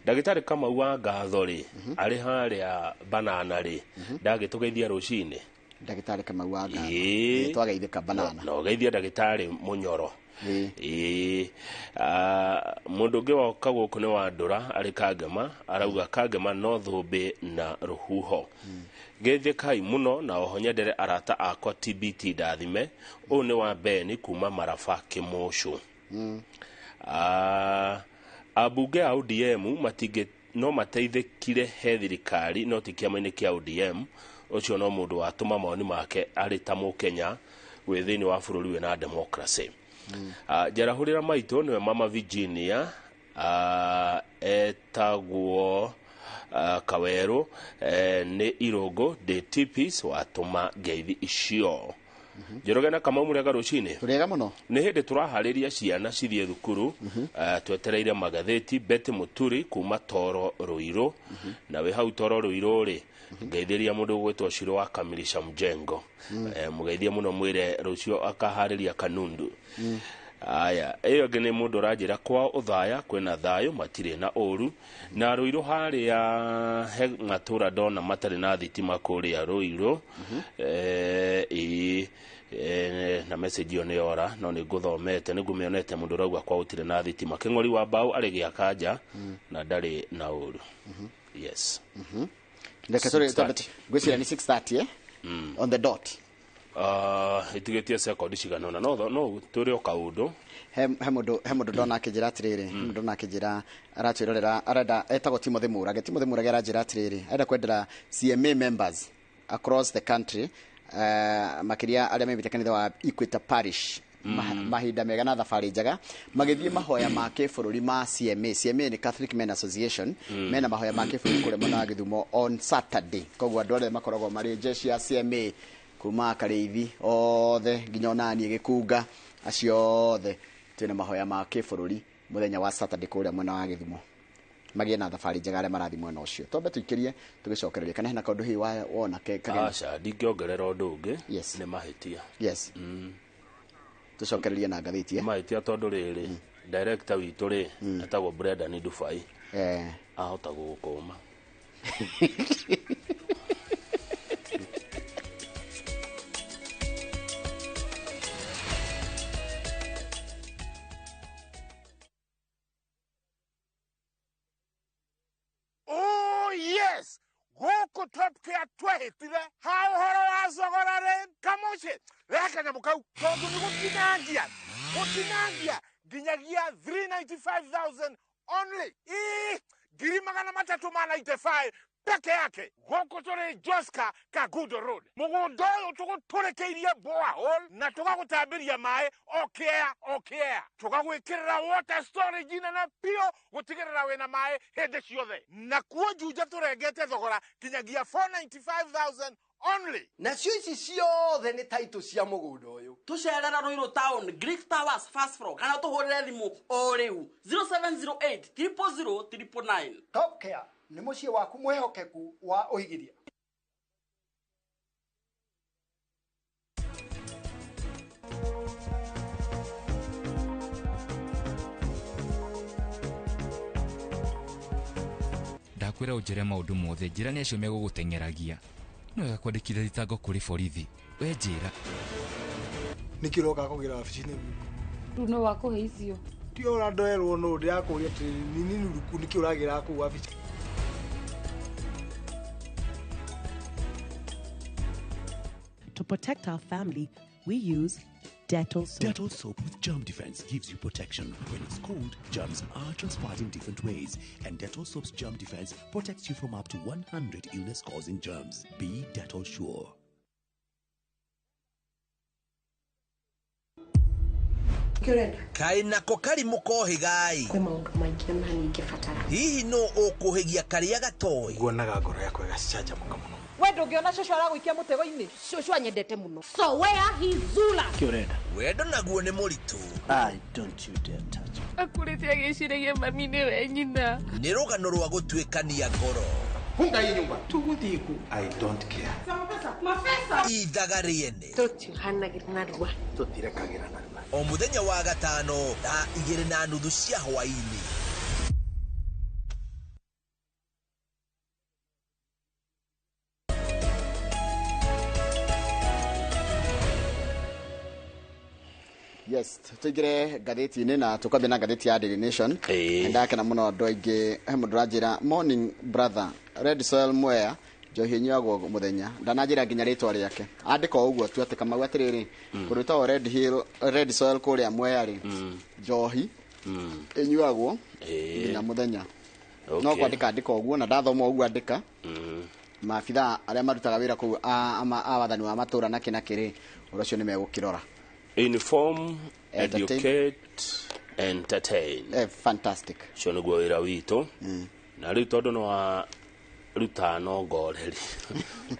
Ndagĩtarĩ Kamau wa Ngatho rĩ arĩ harĩa Banana rĩ ndagĩtũgeithia rũcinĩ. Ndagĩtarĩ Kamau wa Ngatho twageithĩka Banana no geithia ndagĩtarĩ Mũnyoro. Mũndũ ũngĩ woka gũkũ nĩ Wandũra arĩ Kangema arauga Kangema no thũmbĩ na rũhuho. Geithĩkai mũno na oho nyendere arata akwa TBT ndathime. Ũyũ nĩ wa Beni kuma Maraba Kĩmũcũ. Ambunge a ODM no mateithĩkire he thirikari no ti kĩama-inĩ kĩa ODM. Ũcio no mũndũ watũma mawoni make arĩ ta Mũkenya gwĩ thĩinĩ wa bũrũri wĩna democracy. Njarahũrĩra maitũ nĩwe Mama Virginia etagwo Kawerũ nĩ Irũngũ de Tipis watũma ngeithi icio. Njoroge na Kamau mũrega rũcinĩ. Tũrega mũno. Nĩ hĩndĩ tũraharĩria ciana cithiĩ thukuru twetereire magathĩti. Betty Mũturi kuma Toro Rũirũ na wĩ hau Toro Rũirũ rĩ ngeithĩria mũndũ ũgwĩtwo Shiro wa Kamilisha Mjengo. Mũgeithie mũno mwĩre rũcio akaharĩria Kanundu. Aya, ĩyo ngĩ nĩ mũndũ ũranjĩra kwa ũthaya kwĩna thayũ matirĩ na ũru na Rũirũ harĩa he matũra ndona matarĩ na thitima kũrĩa Rũirũ. Na message ĩyo nĩ yora no nĩ ngũthomete nĩ ngũmĩonete mũndũ ũrauga kwa gũtirĩ na thitima. Kĩng'ori wa Mbaũ arĩ gĩaka nja na ndarĩ na ũru. Yes. Ngwĩciria nĩ 6:30 on the dot. Itigetie sekondi cigana ũna no tũrĩ o kaũndũ. He mũndũ ndona akĩnjĩra atĩrĩrĩ mũndũ ndona akĩnjĩra aratwĩrorera arenda etagwo Timothy Mũrage aranjĩra atĩrĩrĩ arenda kwendera CMA members across the country makĩria arĩa memĩte kanitha wa Equator Parish mahinda mega na thabarĩ njega magĩthiĩ mahoya ma kĩbũrũri ma CMA nĩ Catholic Men Association mena mahoya ma kĩbũrũri kũrĩa mwena wa Gĩthumo on Saturday. Koguo andũ arĩa makoragwo marĩ jeshi ya CMA kuma Karĩithi othe nginya onaniĩ Gĩkunga acio othe twĩna mahoya ma kĩbũrũri mũthenya wa Saturday kũrĩa mwena wa Gĩthumo. Magĩe na thabarĩ njega arĩa marathi mwena ũcio. Twambe tũikĩrie tũgĩcokereria kana hena kaũndũ hihi wona aca ndingĩongerera ũndũ ũngĩ nĩ mahĩtia. Yes. Tucokererie na ngathĩti mahĩtia tondũ rĩrĩ director witũ rĩ etagwo Brendan Dubai ahota gũkũma. twehitire ha uhoro wa thogora ri kamuci reka na mukau tondu ni gutinangia nginyagia 395,000 only ngiri magana matatu ma 95 peke yake goko tore Joska Kagudo Road mugundo uyu tuguturekeirie borehole na tugagutambiria mai okea tugagwikirira water storage na pio gutigirira wena mai hende ciothe na kuo juja turengete thogora kinyagia 495,000 only. Nacio ici ciothe ni title cia mugundo uyu tucerera Ruiru Town Greek Towers first floor kana tuhurire thimu o riu 0708 000 999. Top Care ni muciĩ waku mwehokeku wa uigiria. Ndakwira unjire maundu mothe njira ni acio megugutengeragia no wega kwandikithia thitango kuri borithi we njira Niki roka kugira wabici-inĩ runo wa kuhe icio ti ora ndoerwo no ndirakuria ati nini nuruku niki uragira ku wabici. To protect our family, we use Dettol soap. Dettol soap with germ defense gives you protection. When it's cold, germs are transferred in different ways, and Dettol soap's germ defense protects you from up to 100 illness-causing germs. Be Dettol sure. Kai nako kari mukohi gai kwe maundu maingĩ na ningĩbatara hihi no ukuhigia karia gatoi Nguonaga ngoro yakwa igacianja muka muno. we ndũngĩona cũcũ aragũikia mũtego-inĩ cũcũ anyendete mũno so where he's Zula Kiorenda. wendo naguo nĩ mũritũ Don't you dare touch me. akũrĩte agĩciragia mami nĩwe nyina nĩ rũgano rwa gũtuĩkania ngoro Funga hii nyumba. Tuguthiĩ ku. I don't care. ithaga rĩene tũtiũhanagĩra narua Tũtirekagĩra narua. o mũthenya wa gatano thaa 2:30 cia hwaĩ-inĩ. Yes, tuigire ngathĩti-inĩ na tukambia na ngathĩti ya Daily Nation. Ndakena mũno andũ aingĩ he mũndũ ũranjĩra morning brother Red Soil Mwea njohi nyuagwo mũthenya ndananjĩra nginya rĩtwa rĩake andĩka ũguo tu atĩ Kamau atĩrĩrĩ kũndũ ta Red Soil kũrĩa Mwea rĩ njohi ĩnyuagwo nginya mũthenya no kwandĩka andĩka ũguo na ndathoma ũguo andĩka maabitha arĩa marutaga wĩra kũu a wathani wa matũra na kĩrĩ ũrĩa ũcio nĩ megũkĩrora. Inform, educate, entertain. Fantastic. Cio nĩguo wĩra witũ na rĩu tondũ no wa ruta no ngoreri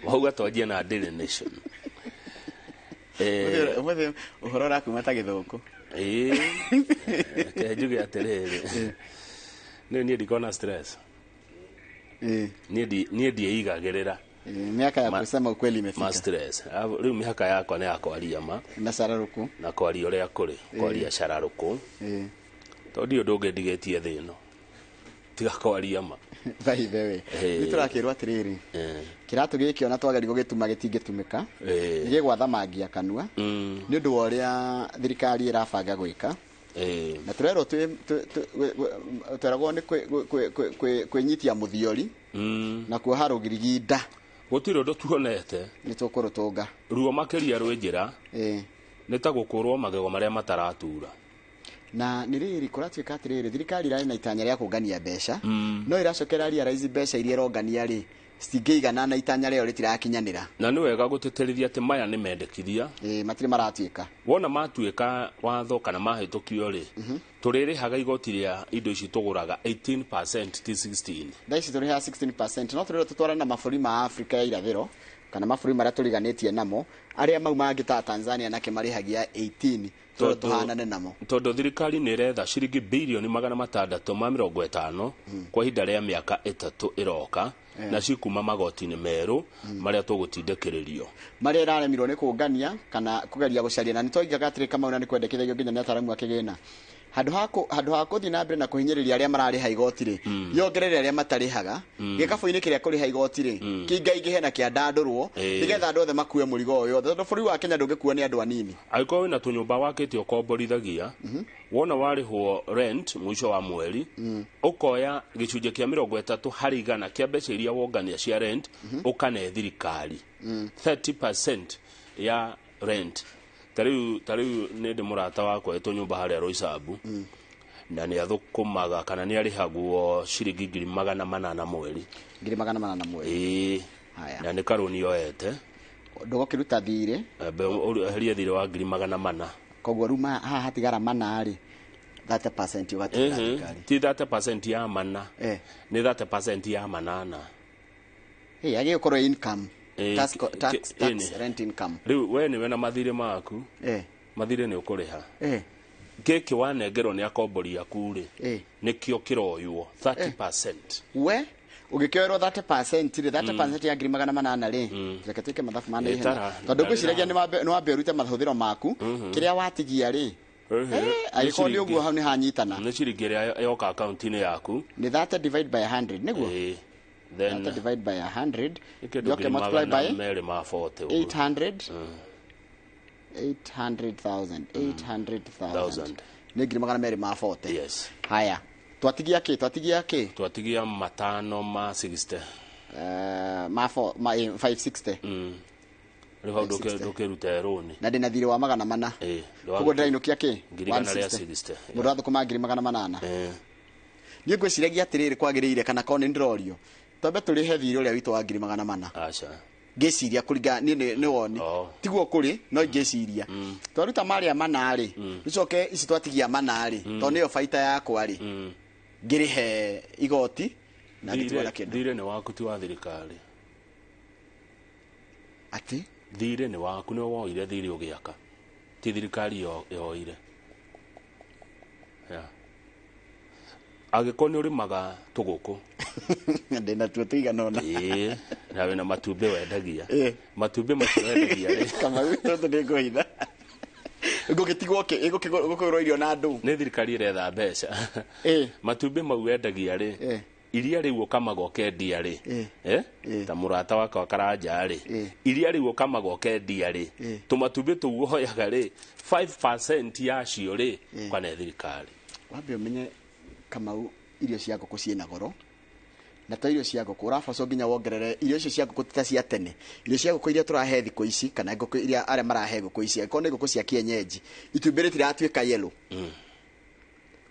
wauga twanjie na Daily Nation ũmũthĩ ũhoro ũrakuma ta gĩthũkũ ke njuge atĩrĩrĩ niĩ ndikona stress niĩ ndiĩigagĩrĩra miaka ya kusema ukweli imefika. Ma stress. Rĩu miaka yakwa nĩ ya kwaria ma. Na cararuku. Na kwaria ũrĩa kũrĩ. Kwaria cararuku. Tondũ ũndũ ndigĩtie thĩ ĩno. Tiga kwaria ma. By the way. Nĩtũrakĩrwo atĩrĩrĩ. Kĩratũ gĩkĩ ona twageri gũgĩtuma gĩtingĩtumĩka. Gĩgwatha mangia kanua. Nĩ ũndũ wa ũrĩa thirikari ĩrabanga gwĩka. Na tũrerwo tweragwo nĩ kwĩnyitia mũthiori na kuoha rũgiriginda gũtirĩ ũndũ tuonete nĩ tũkũrũtũnga ruo makĩria rwĩ njĩra nĩ ta gũkũrwo magego marĩa mataratura na nĩ rĩrĩ kũratuĩka atĩrĩrĩ thirikari ĩrarĩ na itanya rĩa kũngania mbeca no ĩracokera realize mbeca iria ĩrongania rĩ citingĩigana na itanya rĩo rĩtirakinyanĩra na nĩ wega gũtĩtĩrithia atĩ maya nĩ mendekithia matirĩ maratuĩka wona matuĩka watho kana mahĩtũkio rĩ tũrĩrĩhaga igoti rĩa indo ici tũgũraga 18% ti 16 thaa ici tũrĩhaga 16% no tũrĩrwo tũtwarane na mabũrũri ma Afrika ya irathĩro kana mabũrũri marĩa tũriganĩtie namo arĩa mau mangĩ ta Tanzania nake marĩhagia 18 tuhanane namo tondũ thirikari nĩ iretha ciringi birioni 650 kwa ihinda rĩa mĩaka 3 ĩroka na cikuma magoti-inĩ merũ marĩa tũgũtindĩkĩrĩrio marĩa ĩraremirwo nĩ kũngania kana kũgeria gũcaria na nĩ twaigĩaga atĩrĩ Kamau na nĩ kwendekithagio nginya nĩ ataramu a kĩgĩna handu ha kuthi na mbere na kuhinyiriria aria marariha igoti ri yongerere aria matarihaga gikabu-ini kiria kuriha igoti ri kingaingĩhe na kiandandurwo nigetha andu othe makue murigo uyu tondu bũrũri wa Kenya ndũngĩkuo ni andu anini. Angĩkorwo wĩna tũnyũmba wakĩte ũkomborithagia wona warĩhwo rent mwisho wa mweri ũkoya gĩcunjĩ kĩa 30 harĩ 100 kĩa mbeca iria wongania cia rent ũkane thirikari 30% ya rent. Tariu nĩ ndĩ mũrata wakwa tũnyũmba harĩa Roysambu na nĩ athũkũmaga kana nĩ arĩhagwo ciringi 800 mweri. 800 mweri. Na nĩ karũni yoete ndũgũkĩruta thirĩ heria thirĩ wa 800. Koguo ruma haha hatigara mana rĩ 30% ugatigara thirikari. Ti 30% ya mana nĩ 30% ya 8. Agĩkorwo income tax rent income. Riu we niwe na mathirĩ maku mathirĩ nĩ ũkũrĩha gĩkĩ wanengerwo nĩ akombori aku rĩ nĩkĩo kĩroywo 30%. We ũgĩkĩoerwo 30% rĩ 30% ya 800 rĩ reke twĩke mathabu ma naihenya tondũ ngwĩciragia nĩ wambe ũrute mahũthĩro maku kĩrĩa watigia rĩ agĩkorwo nĩ ũguo hau nĩ hanyitana nĩ ciringi ĩrĩa yoka akaunti-inĩ yaku nĩ 30 divide by 100 nĩguo then 30 divide by 100 yoke multiply by 800 800,000 ni 240. Yes. Haya twatigia kĩ twatigia 560 ma 560 rĩu hau ndũkĩruta rũni na ndĩna thirĩ wa 400 koguo ndĩrainũkia kĩ 160 mũrathũkũma 800. Niĩ ngwĩciragia atĩrĩrĩ kwagĩrĩire kana korwo nĩ ndĩrorio twambe tũrĩhe thirĩ ũrĩa witũ wa 800. Aca ngĩciria kũringa nĩ woni tiguo kũrĩ no ingĩciria twaruta marĩa mana rĩ nĩcoke ici twatigia mana rĩ tondũ nĩyo baita yakwa rĩ ngĩrĩhe igoti na ngĩtwara kĩndũ. Thirĩ nĩ waku ti wa thirikari. Ati thirĩ nĩ waku nĩ woire thirĩ ũgĩaka ti thirikari yoire. Agĩkorwo nĩ ũrĩmaga tũgũkũ ndĩna tuo tũiganona na wĩna matumbĩ wendagia matumbĩ macio wendagia rĩ kama tondũ nĩ ngũhitha ngũgĩtigwo gũkĩgũrwo irio na andũ nĩ thirikari ĩretha mbeca matumbĩ mau wendagia rĩ iria rĩu ũkamaga ũkendia rĩ ta mũrata wakwa Karanja rĩ iria rĩu ũkamaga ũkendia rĩ tũmatumbĩ tũu woyaga rĩ 5% yacio rĩ kwane thirikari. Wambe ũmenye Kamau irio cia ngũkũ ciĩna goro na to irio cia ngũkũ ũrabaco nginya wongerere irio icio cia ngũkũ ta cia tene irio cia ngũkũ iria tũrahe thikũ ici kana ngũkũ iria arĩa marahe ngũkũ ici angĩkorwo nĩ ngũkũ cia kienyeji itumbĩ rĩtiratuĩka yellow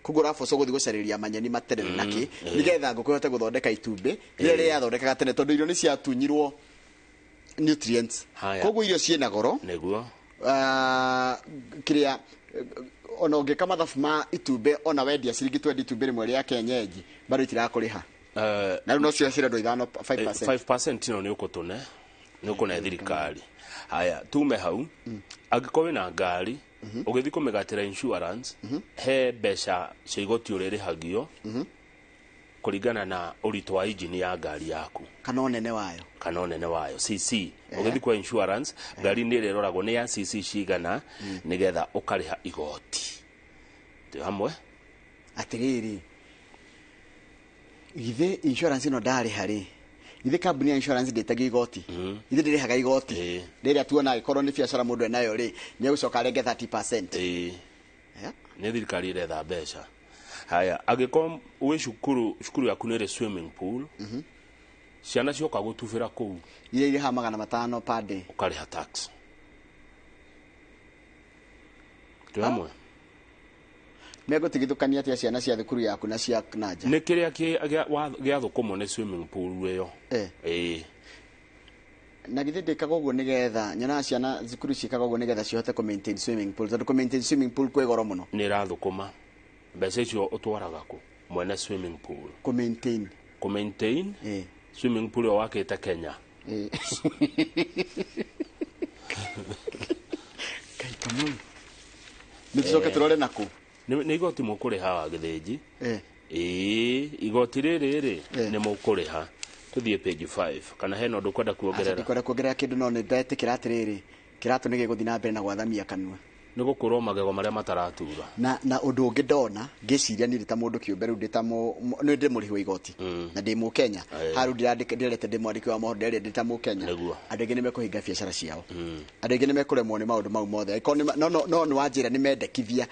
koguo ũrabaco gũthiĩ gũcarĩria manyeni materere nakĩ nĩgetha ngũkũ ĩhote gũthondeka itumbĩ rĩrĩa rĩathondekaga tene tondũ irio nĩ ciatunyirwo nutrients. Koguo irio ciĩna goro nĩguo kĩrĩa ona ũngĩka mathabu ma itumbĩ ona wendia ciringi 20 itumbĩ rĩmwe rĩa kienyeji bado itirakũrĩha na rĩu no cio cirendwo 5%. No nĩ ũkũtũne nĩ ũkũne thirikari. Haya tume hau angĩkorwo wĩna ngari ũgĩthiĩ kũmĩgatĩra insurance he mbeca cia igoti ũrĩrĩhagio kũringana na ũritũ wa injini ya ngari yaku kana ũnene wayo cc. Ũgĩthiĩ kwa insurance ngari nĩ ĩrĩroragwo nĩ ya cc cigana nĩgetha ũkarĩha igoti. Tĩ hamwe atĩrĩrĩ ithe insurance ĩno ndarĩha rĩ ithe kambuni ya insurance ndĩtagio igoti ithe ndĩrĩhaga igoti rĩrĩa tuona agĩkorwo nĩ biacara mũndũ enayo rĩ nĩ egũcoka arenge 30%. Nĩ thirikari ĩretha mbeca. Haya agĩkorwo wĩ cukuru yaku nĩ ĩrĩ swimming pool ciana cioka gũtubĩra kũu iria irĩha 500 per day ũkarĩha tax. Tĩ hamwe megũtigithũkania atĩa ciana cia thukuru yaku na cia nanja nĩ kĩrĩa gĩathũkũmwo nĩ swimming pool ĩyo na githĩ ndĩkaga ũguo nĩgetha nyonaga ciana thukuru ciĩkaga ũguo nĩgetha cihote kũ maintain swimming pool tondũ kũ maintain swimming pool kwĩ goro mũno. Nĩ ĩrathũkũma mbeca icio ũtwaraga kũ mwene swimming pool kũ maintain swimming pool ĩyo wakĩte Kenya Kamau nĩ tũcoke tũrore nakũ nĩ igoti mũkũrĩha wa gĩthĩnji igoti rĩrĩ nĩ mũkũrĩha. Tũthiĩ page 5 kana hena ũndũ kwenda kuongerera? Ndikwenda kuongerera kĩndũ no nĩ ndetĩkĩra atĩrĩrĩ kĩratũ nĩ gĩgũthiĩ na mbere na gwathamia kanua niko kurwo magego maria mataratura na undu ungi ndona ngiciria ni ta mundu kiumbe riu ndita ni ndi murihi wa igoti na ndi mu Kenya haru ndirete ndi mwandiki wa mohoro ndi ta mu Kenya andu ingi ni mekuhinga biacara ciao andu ingi ni mekuremwo ni maundu mau mothe no ni wanjira ni mendekithia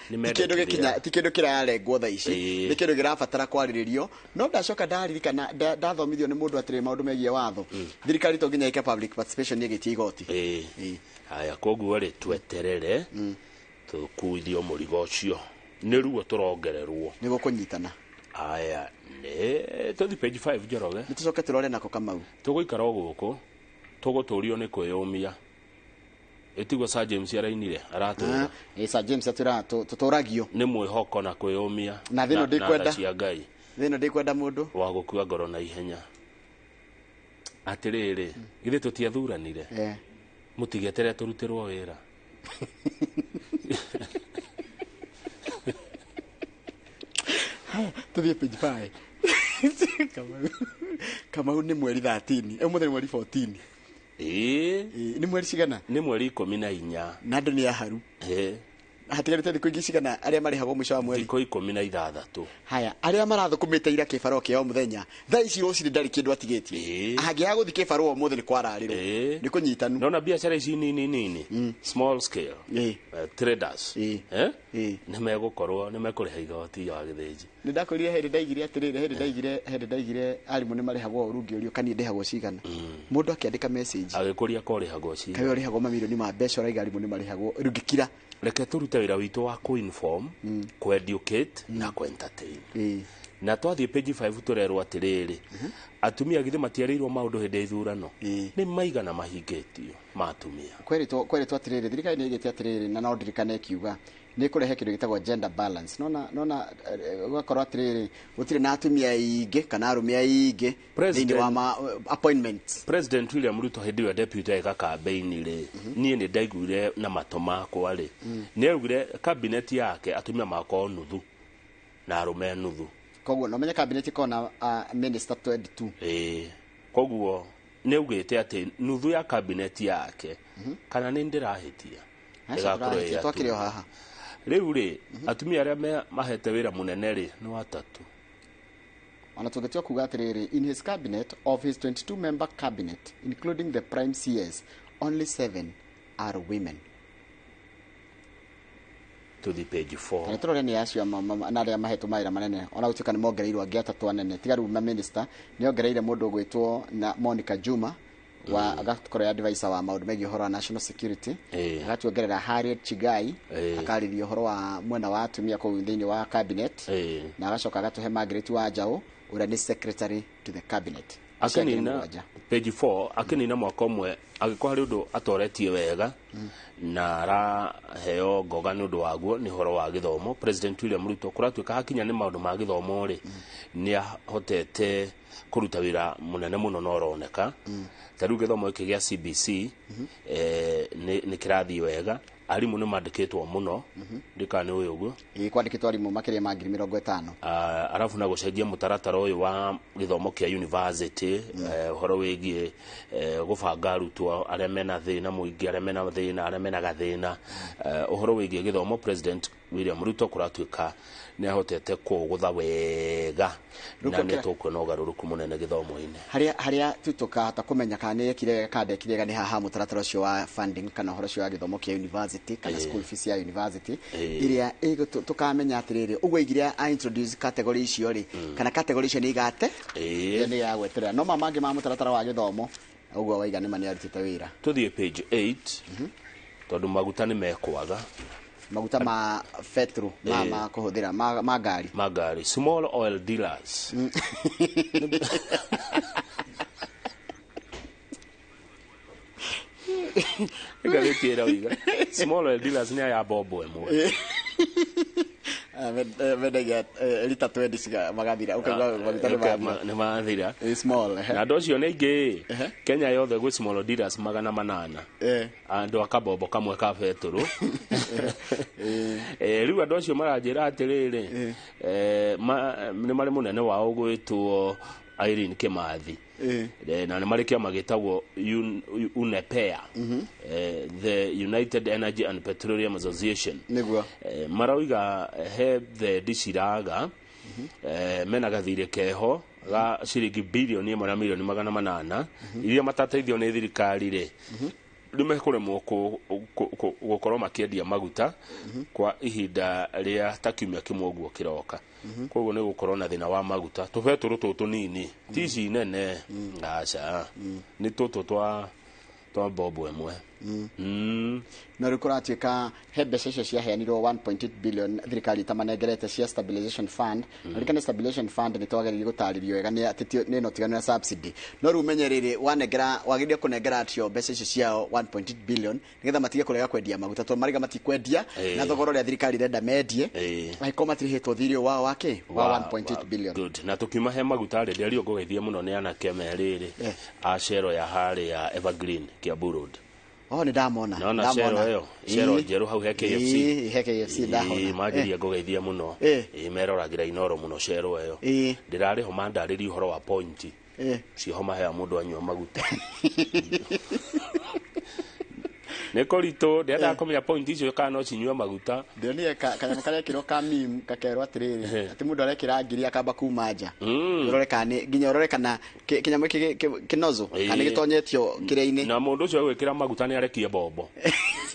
ti kindu kirarengwo tha ici ni kindu kirabatara kwariririo no ndacoka ndaririkana ndathomithio ni mundu atiri maundu megie watho thirikari to nginya ike public participation yegitie igoti haya koguo ri tweterere tukuithio murigo ucio ni ruo turongererwo ni gukunyitana aya ne tuthi page 5 Njoroge ni tucoke turore nako Kamau tuguikara guku tuguturio ni kwiyumia etigwo Sir James arainire aratura Sir James atira tuturagio ni mwihoko na kwiyumia na thino ndikwenda cia Ngai thino ndikwenda mundu wa gukua ngoro na ihenya atiriri ithe tutiathuranire mutigetere turutirwo wira tuthie page 5 Kamau ni mweri 13 umuthi ni mweri 14 ni mweri cigana ni mweri 14 na andu ni aharu hatigarite thikũ ingĩ cigana arĩa marĩhagwo mũico wa mweri thikũ 16 haya arĩa marathukumĩte ira kĩbaro kĩa o mũthenya thaa ici rũcinĩ ndarĩ kĩndũ atigĩtie angĩaga gũthiĩ kĩbaro ũmũthĩ nĩ kwararĩrwo nĩ kũnyitanu nona biacara ici nini small scale traders nĩ megũkorwo nĩ mekũrĩha igoti wa gĩthĩnji nĩ ndakwĩrire hĩndĩ ndaigire atĩrĩrĩ hĩndĩ ndaigire arimũ nĩ marĩhagwo ũru ngĩũrio kaniĩ ndĩhagwo cigana mũndũ akĩandĩka message agĩkũria korĩhagwo cigana kaĩ ũrĩhagwo mamirioni ma mbeca ũraiga arimũ nĩ marĩhagwo rĩu ngĩkira reke turute wira witu wa ku-inform ku-educate na ku-entertain na twathiĩ page 5 turerwo atiriri atumia githĩ matiarĩirwo maũndũ hĩndĩ ya ithurano nĩ maigana mahingĩtio ma atumia kweretwo atiriri thirikari nĩ ĩgĩte atiriri na no ndirikane kiuga nĩ kũrehe kĩndũ gĩtagwo gender balance nona ugakorwo atiriri gũtirĩ na atumia aingĩ kana arũme aingĩ thĩinĩ wa appointments President William Ruto hĩndĩ ĩyo deputy eka campaign rĩ niĩ nĩ ndaiguire na matũ makwa rĩ nĩ augire cabinet yake atumia makorwo nuthu na arũme nuthu koguo no menye cabinet iko na minister 22 koguo nĩ augĩte atĩ nuthu ya cabinet yake kana nĩ ndĩrahĩtia ĩgakorwo twakĩrĩ o haha rĩu rĩ atumia arĩa mahete wĩra mũnene rĩ nĩ watatu ona tũngĩtua kuga atĩrĩrĩ in his cabinet of his 22 member cabinet including the prime CS only 7 are women to the page 4 kana tũrore nĩ acio na arĩa mahetwo mawĩra manene ona gũtuĩka nĩ mongereirwo angĩ atatũ anene tiga rĩu ma minister nĩ ongereire mũndũ ũgwĩtwo na Monica Juma wa agakorwo ya advisor wa maũndũ megiĩ ũhoro wa national security agatuongerera Harriet Chigai akarĩria ũhoro wa mwena wa atumia kũu thĩinĩ wa cabinet na agacoka agatũhe Margaret Wanjaũ ũrĩa nĩ secretary to the cabinet akanina page 4 akanina mwaka ũmwe agĩkorwo harĩ ũndũ atoretie wega na araheo ngoga nĩ ũndũ waguo nĩ ũhoro wa gĩthomo President William Ruto kũratuĩka hakinya nĩ maũndũ ma gĩthomo rĩ nĩ ahotete kũruta wĩra mũnene mũno no ũroneka ta rĩu gĩthomo gĩkĩ gĩa CBC nĩ kĩrathiĩ wega arimũ nĩ mandĩkĩtwo mũno ndika nĩ ũyũ ũguo kwandĩkĩtwo arimũ makĩria ma 50,000 arabu na gũcenjia mũtaratara ũyũ wa gĩthomo kĩa university ũhoro wĩgiĩ gũbanga arutwo arĩa mena thĩna mũingĩ arĩa mena thĩna arĩa mena gathĩna ũhoro wĩgiĩ gĩthomo President William Ruto kũratuĩka nĩ ahotete kũgũtha wega na nĩ tũkuona ũgarũrũku mũnene gĩthomo-inĩ harĩa tũkahota kũmenya kana nĩ ekire kandekire ga nĩ haha mũtaratara ũcio wa funding kana ũhoro ũcio wa gĩthomo kĩa university kana school fees ya university iria tũkamenya atĩrĩrĩ ũguo igire a introduce category icio rĩ kana category icio nĩ igate nĩ ya gweterera no mangĩ ma mũtaratara wa gĩthomo ũguo waiga nĩ mani arutĩte wĩra tũthiĩ page 8 tondũ maguta nĩ mekwaga maguta ma petrol ma kuhũthĩra ma ngari small oil dealers ngarĩkĩra ũiga small oil dealers nĩ aya bombo ĩmwe mendagia rita 20 magathira nĩ mathira na andũ acio nĩ aingĩ Kenya yothe gwĩ small dealers 800 andũ akabombo kamwe ka betũrũ rĩu andũ acio maranjĩra atĩrĩrĩ nĩ marĩ mũnene wao gwĩtwo Irene Kimathi na nĩ marĩ kĩama gĩtagwo UNEPEA, the United Energy and Petroleum Association. Marauga he thendi ciraga mena gathirĩ keho ga ciringi bilioni 1 na milioni 800 iria matateithio nĩ thirikari rĩ rĩu mekũremwo gũkorwo makĩendia maguta kwa ihinda rĩa ta kiumia kĩmwe ũguo kĩroka. Koguo nĩ gũkorwo na thĩna wa maguta tũbetũrũ tũtũ nini ti ici nene aca nĩ tũtũ twa bobo ĩmwe. Na rĩu kũratuĩka he mbeca icio ciaheanirwo 1.8 billion thirikari tamanengerete cia stabilization fund. Na rĩkana stabilization fund nĩ twageririe gũtarĩrio wega nĩ atĩ nĩ notiganu na subsidy. No rĩu menye rĩrĩ wagĩrĩire kũnengera atio mbeca icio ciao 1.8 billion nĩgetha matige kũrega kwendia maguta tondũ mariga matikwendia na thogora ũrĩa thirikari renda mendie angĩkorwo matirĩhĩtwo thirĩ wao wake wa 1.8 billion. Good. Na tũkiuma he maguta rĩ ndĩario ngũgeithie mũno nĩ anake merĩ a Shell ya harĩ ya Evergreen Kiambu Road. Nĩ ndamona. Naona Shell njerũ hau he KFC. He KFC ndahona. Manjĩria ngũgeithie mũno. Meroragĩra Inooro mũno Shell ĩyo. Ndĩrarĩho mandarĩria ũhoro wa point. Ciho mahea mũndũ anyua maguta. Nĩ kũritũ ndĩendaga kũmenya point icio kana no cinyua maguta. Ndĩonire kanyamũ karĩa kĩro ka meme gakerwo atĩrĩrĩ atĩ mũndũ arekĩra ngiri akamba kuma nja. Ũrore kana nginya ũrore kana kĩnyamũ kĩnozo kana gĩtonyetio kĩrĩa-inĩ. Na mũndũ ũcio gwĩkĩra maguta nĩ arekie bombo.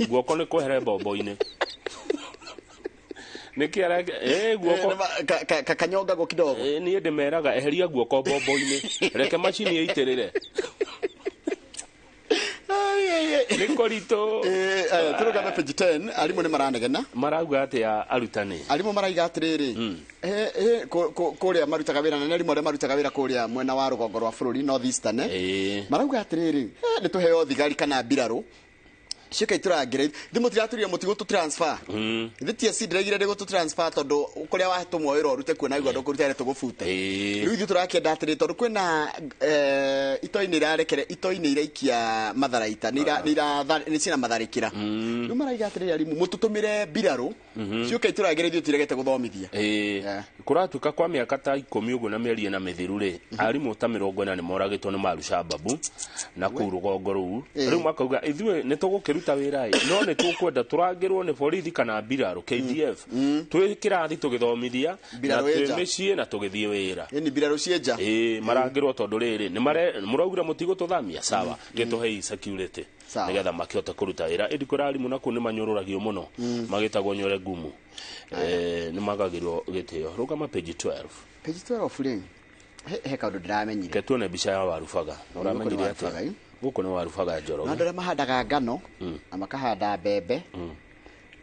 Guoko nĩ kwehere bombo-inĩ. Nĩkĩara guoko kakanyonga kidogo. Niĩ ndĩmeraga eheria guoko bombo-inĩ reke macini ĩitĩrĩre. Nikorito turugame page 10 arimũ nĩ maranegena marauga atĩa arutani arimũ maraiga atĩrĩrĩ kũrĩa marutaga wĩra na arimũ arĩa marutaga wĩra kũrĩa mwena wa rũgongo rwa bũrũri North Eastern marauga atĩrĩrĩ nĩ tũheo thigari kana mbirarũ ciũka iturangĩre thimũ tiraturire mũtigo tũ transfer thitia si ndĩraigire ndĩgo tũ transfer tondũ kũrĩa wahetũmwo wĩra ũrute kuona igwa ndũkũruta rĩ tũgũbute rĩu ithuĩ tũrakĩenda atĩrĩ tondũ kwĩna ito-inĩ irarekere ito-inĩ iraikia matharaita nĩ cina matharĩkĩra rĩu maraiga atĩrĩrĩ arimũ mũtũtũmĩre mbirarũ ciũka iturangĩre ithuĩ tiregete gũthomithia kũratuĩka kwa mĩaka ta 10 ũguo na mĩeri na mĩthiru rĩ arimũ ta 40 nĩ moragĩtwo nĩ Al-Shabaab na kũu rũgongo rũu rĩu makauga ithuĩ nĩ tũgũkĩruta wĩra no nĩ tũkwenda tũrangĩrwo nĩ borithi kana mbirarũ KDF twĩ kĩrathi tũgĩthomithia na twĩ mĩciĩ na tũgĩthiĩ wĩra ni mbirarũ cienja marangĩrwo tondũ rĩrĩ nĩ mũraugire mũtigo tũthamia sawa gĩtũhei security nĩgetha makĩhota kũruta wĩra ĩndĩ kũrĩ arimũ nakuo nĩ manyũrũragio mũno magĩtagwo nyore ngumu nĩ magagĩrwo gĩtĩo rũgama page 12 rĩ he kaũndũ ndĩramenyire ke tuone mbica ya warubaga ũramenyire atĩa gũkũ nĩ warubaga njoro na andũ arĩa mahandaga ngano na makahanda mbembe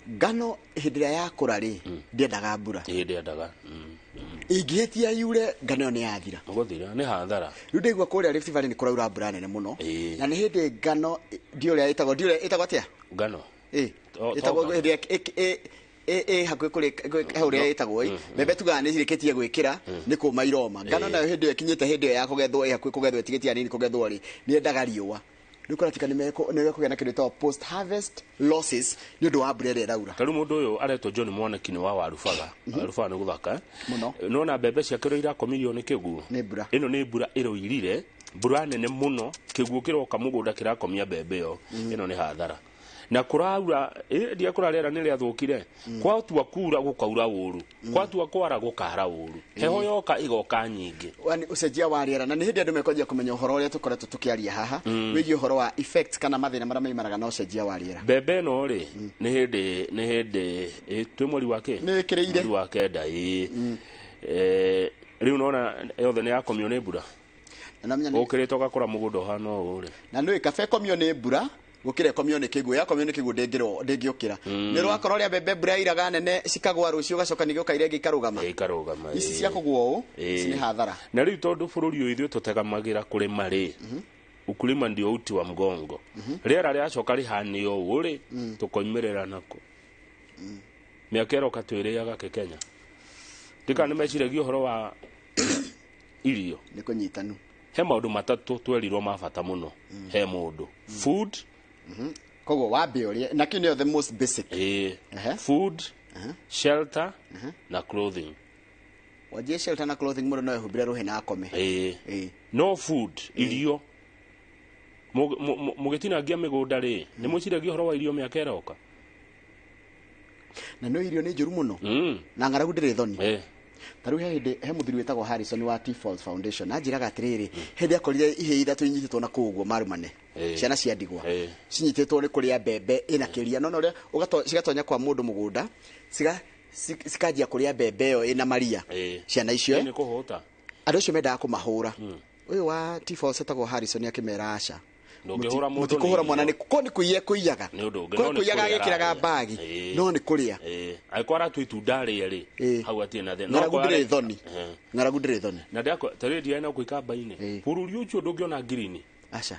ngano hĩndĩ ĩrĩa yakũra rĩ ndĩendaga mbura ndĩendaga ingĩhĩtia yure ngano ĩyo nĩ yathira gũthira nĩ hathara rĩu ndĩigua kũrĩa Rift Valley nĩ kũraura mbura nene mũno na nĩ hĩndĩ ngano ndiũrĩa ĩtagwo atĩa ngano ĩtagwo hĩndĩ hakuhĩ kũrĩ ũrĩa ĩtagwo mbembe tugaga nĩ cirĩkĩtie gwĩkĩra nĩ kũma iroma ngano nayo hĩndĩ ĩyo ĩkinyĩte hĩndĩ ĩyo ya kũgethwo hakuhĩ kũgethwo ĩtigĩtie hanini kũgethwo rĩ nĩ yendaga riũa rĩu kũratika nĩ kũgĩa na kĩndũ gĩtagwo post harvest losses nĩ ũndũ wa mbura ĩrĩa ĩraura rĩu mũndũ ũyũ aretwo John Mwaniki nĩ wa warubaga warubaga nĩ gũthaka nona mbembe ciake irakomirio nĩ kĩguũ ĩno nĩ mbura ĩroirire mbura nene mũno kĩguũ kĩroka mũgũnda kĩrakomia mbembe ĩyo ĩno nĩ hathara na kũraura ndia kũra rĩera nĩ rĩathũkire kwatua kura gũkaura ũru kwatua kwara gũkara ũru heho yoka igoka nyingĩ wani ũcenjia wa rĩera na nĩ hĩndĩ andũ mekwambia kũmenya ũhoro ũrĩa tũkoretwo tũkĩaria haha wĩgiĩ ũhoro wa effect kana mathĩna marĩa maimanaga na ũcenjia wa rĩera mbembe ĩno rĩ nĩ hĩndĩ twĩ mweri wa kĩ nĩ kĩrĩire mweri wa kenda rĩu nona yothe nĩ yakomio nĩ mbura ũkĩrĩte ũgakora mũgũnda ũhana ũũ rĩ na nĩ kabe komio nĩ mbura gukire komio nĩ kĩguũ ya komio nĩ kĩguũ ndĩngĩũkĩra nĩ rwakorwo rĩa mbembe mbura iraga nene cikagwa rũciũ gacoka nĩ gĩoka irenge ikarũgama ici cia kũgwa ũũ nĩ hathara na rĩu tondũ bũrũri ũyũ ithuĩ tũtegamagĩra kũrĩma rĩ ukulima ndio uti wa mgongo rĩera rĩacoka rĩhane ũũ rĩ tũkoimĩrĩra nako mĩaka ĩroka twĩrĩaga Kenya ndika nĩ meciragia ũhoro wa irio nĩ kũnyitanu he maũndũ matatũ twerirwo ma bata mũno he mũndũ food kogo wabe ũrĩa na kĩnyo the most basic food shelter na clothing wajie shelter na clothing muno no ehubire ruhe na akome no food irio mugitinangia migunda ri ni muciragia horo wa irio miaka eroka na no irio ni njuru muno na ngaragu ndire thoni taru he muthiri wetagwo Harrison wa T-Falls Foundation anjiraga atiriri hindi akorire ihe ithatu inyititwo na kuguo marumane ciana cia ndigwa cinyititwo ni kuria mbembe ina kiria no ria cigatonya kwa mundu mugunda cikanjia kuria mbembe yo ina maria ciana icio ni kuhuta andu acio mendaga kumahura uyu wa T-Falls etagwo Harrison akimera aca kuhura mwana ni ko ni kuiyaga ko kuiyaga agikiraga bagi no ni kuria aikwara tu itundari ri hau atie na thena ngaragu ndire thoni na ndako taredi aina kuikamba ine bururi ucio ndungiona green aca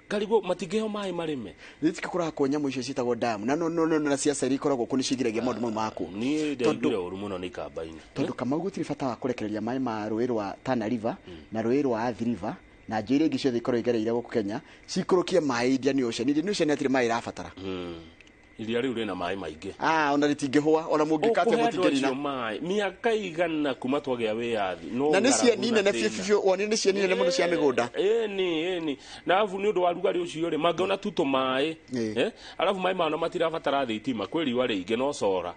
karigo matingeho mai marime nitikakura ko nyamu icio citagwo dam na ciaca ikoragwo kuni cigiragia maundu mau maku ni ndengire uru muno ni kamba ine tondu kama gutiri bata wa kurekereria mai ma ruĩ rwa Tana River na ruĩ rwa Athi River na njĩra ingĩ ciothe ikorwo igereire gũkũ Kenya cikurukie mai Indian Ocean atiri mai irabatara iria riu rina mai maingi ona ritingihwa ona mungikate mutingerina mai miaka igana kuma twagia wiathi no na nicie nine na fifio woni nicie nine muno cia migunda ni na avu ni undu wa rugari ucio ri mangona tuto mai alafu mai mano matirabatara thitima kweli wari ingi no cora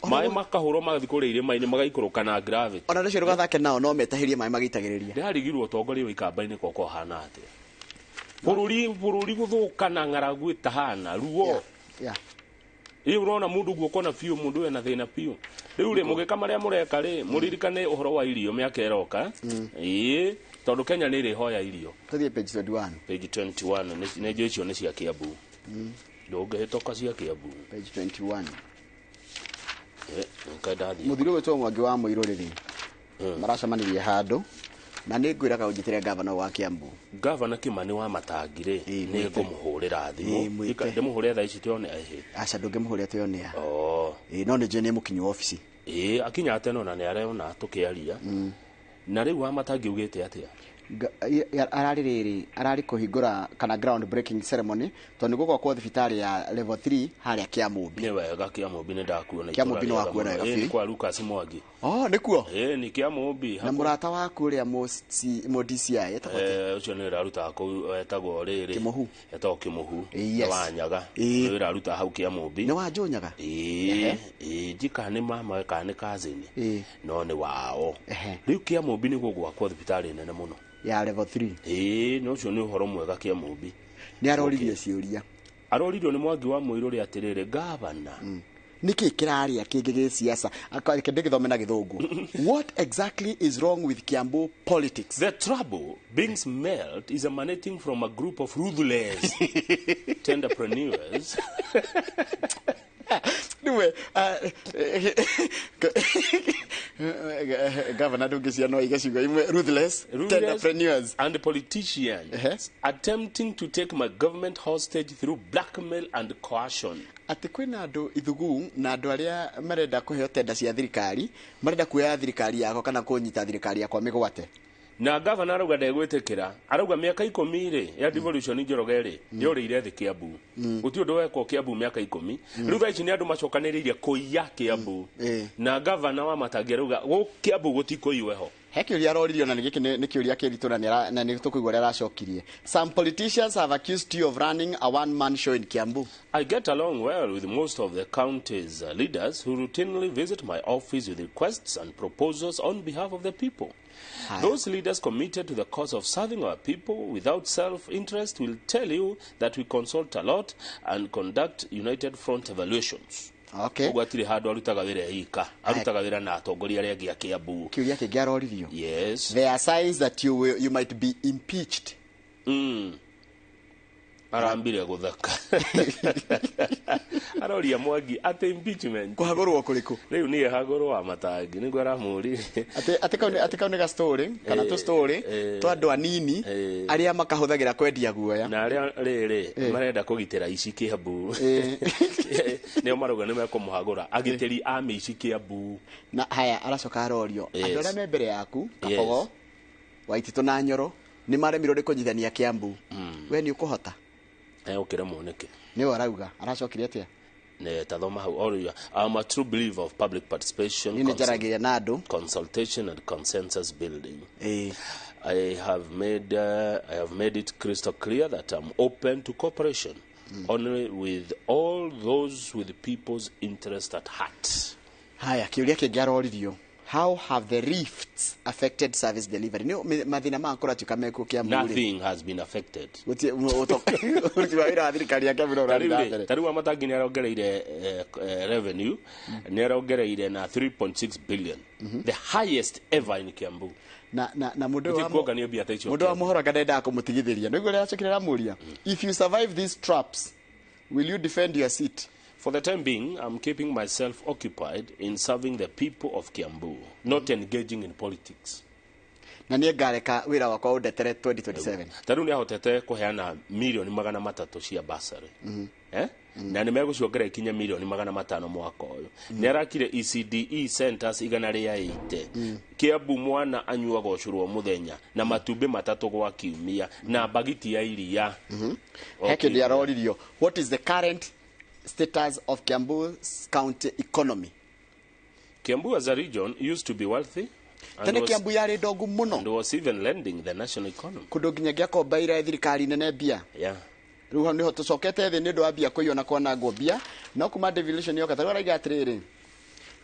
mai makahuro magathi kureire mai ni magaikuruka na gravity ona nicio rugathake nao no metahirie mai magitagiriria ndarigirwo tongoria wikamba-ini koko hana ate bururi guthukana ngaragu itahana ruo iyo urona mundu guoko na fiu mundu ena thina piu riu ri mugika maria mureka ri muririkane uhoro wa irio miaka eroka tondu Kenya ni ri hoya irio tuthie page 21 ne icio ni cia Kiambu ndungihitoka cia Kiambu page 21 nkadathi muthiro wetu mwangi wa muiro riri maracamanirie handu na ni ngwiraga unjitire governor wa Kiambu governor Kimani wa Matangire ni ngumuhurira thimu ndimuhurira tha ici tione aca ndungimuhurira tione no ni je ni mukinyi office akinya no na ni areona tukiaria na riu wa Matangi ugite atia arari kuhingura kana ground breaking ceremony tondu guko kwa thibitari ya level 3 haria Kiamumbi ni wega Kiamumbi ni ndakuona Kiamumbi no akuona wega fi kwa Lucas Mwangi nikuo ni Kiamumbi na murata waku uria mo DCI etakote ucio ni raruta ko etagwo riri Kimuhu etagwo Kimuhu wa Nyaga ni raruta hau Kiamumbi ni wa Jonyaga jika ni mama ka ni cousin no ni wao riu Kiamumbi ni gugwa kwa thibitari nene muno ya level 3 no cio ni uhoro mwega Kiamumbi ni aroririe ciuria aroririo ni Mwangi wa Muiro ri atirire governor niki kiraria kingi gi siasa akende githome na githungu what exactly is wrong with Kiambu politics? The trouble being smelled is emanating from a group of ruthless entrepreneurs. Anyway, Governor Dugisia no igasiga imwe ruthless entrepreneurs and politicians attempting to take my government hostage through blackmail and coercion. Ati kwina andu ithugu na andu aria marenda kuheo tenda cia thirikari marenda kuoya thirikari yako kana kunyita thirikari yakwa migwate na governor arauga ndegwitikira arauga miaka 10 ri ya devolution Njoroge ri yoriire thi Kiambu guti undu weko Kiambu miaka 10 riu thaici ni andu macokaniririe kuiya Kiambu na governor wa Matangi arauga Kiambu gutikuiweho hekiuria aroririo na nigiki ni kiuria kiritu na ni tukuigwa ria racokirie. Some politicians have accused you of running a one-man show in Kiambu. I get along well with most of the county's leaders who routinely visit my office with requests and proposals on behalf of the people. Those leaders committed to the cause of serving our people without self-interest will tell you that we consult a lot and conduct united front evaluations. Okay. Ugwatire handu arutaga wira ika arutaga wira na atongoria aria angi a Kiambu. Kiuria kingi aroririo. Yes. There are signs that you might be impeached. Arambire guthaka aroria Mwangi ate impeachment kuhagorwo kuriku riu ni hagorwo wa Matangi ningo aramuri ate kaune ga story kana to story to andu anini aria makahuthagira kwendia guoya na aria riri marenda kugitira ici Kiambu nio maruga ni mekumuhagura agitiri ame ici Kiambu na haya aracoka arorio andu aria me mbere yaku Kabogo Waititu na Nyoro ni maremirwo ni kunyithania Kiambu we ni ukuhota ukira moneke ni arauga aracokire atia I'm a true believer of public participation, consultation and consensus building. I have made it crystal clear that I'm open to cooperation only with all those with people's interest at heart. Haya, kiuria kingiaroririo. How have the rifts affected service delivery? Nothing has been affected. Revenue, 3.6 billion. The highest ever in Kiambu. If you survive these traps, will you defend your seat? For the time being, I'm keeping myself occupied in serving the people of Kiambu, not engaging in politics. Na nie ngareka wira wakwa undetere 2027. Taru ni ahotete kuheana milioni 300 cia basari. Na ni meguciongera ikinya milioni 500 mwaka uyu. Ni arakire ECDE centers igana ria 80. Kiambu mwana anyuaga ucuru muthenya na matumbi 3 gwa kiumia na bagiti ya iria. Heke ndi aroririo. What is the current status of Kiambu's county economy? Kiambu as a region used to be wealthy and was even lending the national economy. Yeah. Ruho niho tucokete thi ni ndu ambia kuiona kwana ngobia no kuma devolution yoka tarora igatriri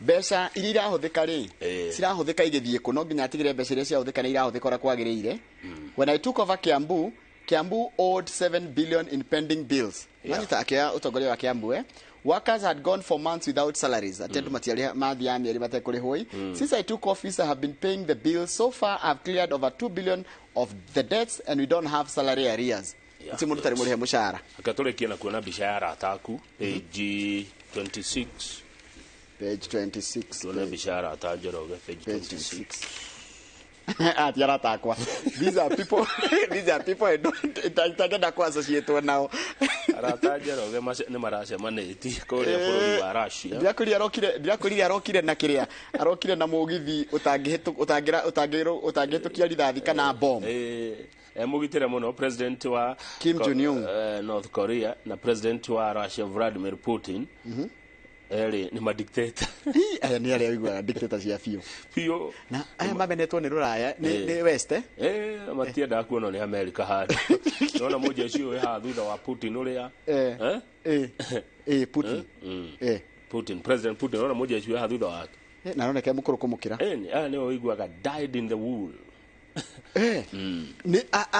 mbeca iria irahuthika ri cirahuthika igithie ku no nginya atigire mbeca iria ciahuthika ni irahuthika ora kwagiriire. When I took over Kiambu owed 7 billion in pending bills. Manita akia utongoria wa Kiambu workers had gone for months without salaries. Atendu matiaria mathi ya mieri batekurihoi. Since I took office, I have been paying the bills. So far I've cleared over 2 billion of the debts and we don't have salary arrears. Iti mundu tari murihe mushara. Akaturekia na kuona bishara ataku page 26. Page 26. Tuone bishara atajoroge page 26. Atiara takwa. These are people I don't intagenda ku associate now. Aratajoroge ni marasema neti koria bururi wa Russia. Ndirakuri arokire na kiria. Arokire na mugithi utangihitukia rithathi kana bomb. Mugitire muno president wa Kim Jong-un North Korea na president wa Russia Vladimir Putin. Ni madictator. Aya ni ari igwa dictator cia fio. Na aya mamenetwo ni ruraya ni west matienda kuona ni America hadi. Naona moja cio ha thutha wa Putin uria Putin. Putin, President Putin naona moja cio ha thutha wake. Na naona kaya mukuru kumukira. Ni oigwaga died in the wool. Ni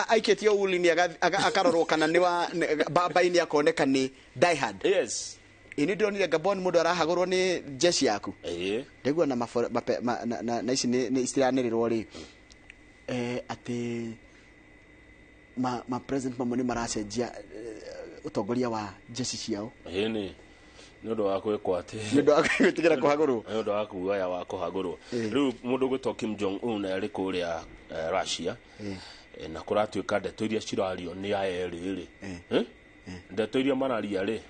aiketio wool ni akarorwo kana ni wa babaini akoneka ni die hard. Yes. Ini ndonire Gabon mundu arahagurwo ni jeshi yaku. Ndegwa na na ici ni istiranirwo ri ati ma president mamwe ni maracenjia utongoria wa jeshi ciao. Ni ndu wa kwekwa ati ndu wa kwitigera kuhagurwo ndu wa kuoya wa kuhagurwo riu mundu gwitwo Kim Jong Un ari kuria Russia na kuratuika ndeto iria cirario ni aeri ndeto iria mararia ri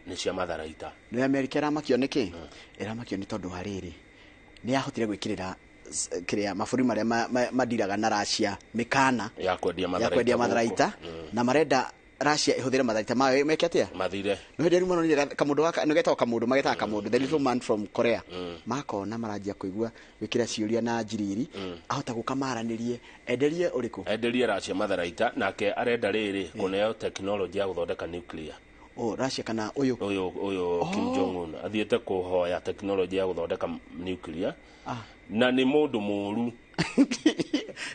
ni cia matharaita ni Amerika ramakio niki iramakio ni tondu hariri ni ahotire gwikirira kiria maburi maria madiraga na Russia mikana ya kwendia matharaita na marenda Russia ihuthire matharaita mayo meketia mathire no ndi muno ni kamundu waka no getwa kamundu mageta kamundu the little man from Korea makona marajia kuigua wikira ciuria na njiriri ahota gukamaranirie enderie uriku enderie Russia matharaita nake arenda riri kuneo technology ya guthondeka nuclear. Russia kana uyu Kim Jong Un athiete kuhoya technology ya guthondeka nuclear na ni mundu muru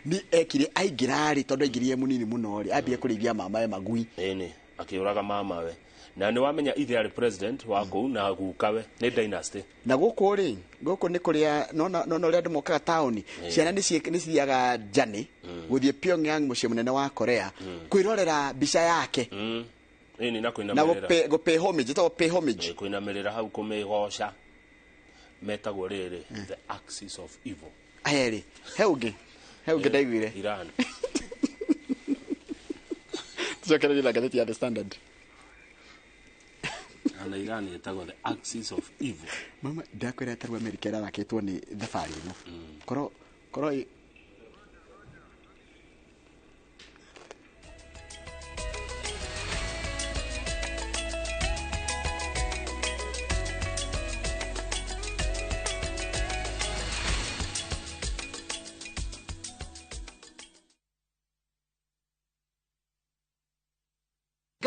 ni ekire aingirari tondu aingirie munini muno ri ambie kurithia mamawe magui ni akiuraga mamawe na ni wamenya ithe president wako na gukawe ni dynasty na guku ni kuria no ria ndimokaga town ciana ni ciaga jani guthie Pyongyang mucie munene wa Korea kwirorera bica yake ni na kuinamirira na go pay homage to pay homage kuinamirira hau kumigoca metagwo riri the axis of evil aheri heuge daigwire Iran tukere la gazeti ya The Standard ana Iran etagwo the axis of evil mama ndakwira taru Amerika ra raketwo ni thabari no koro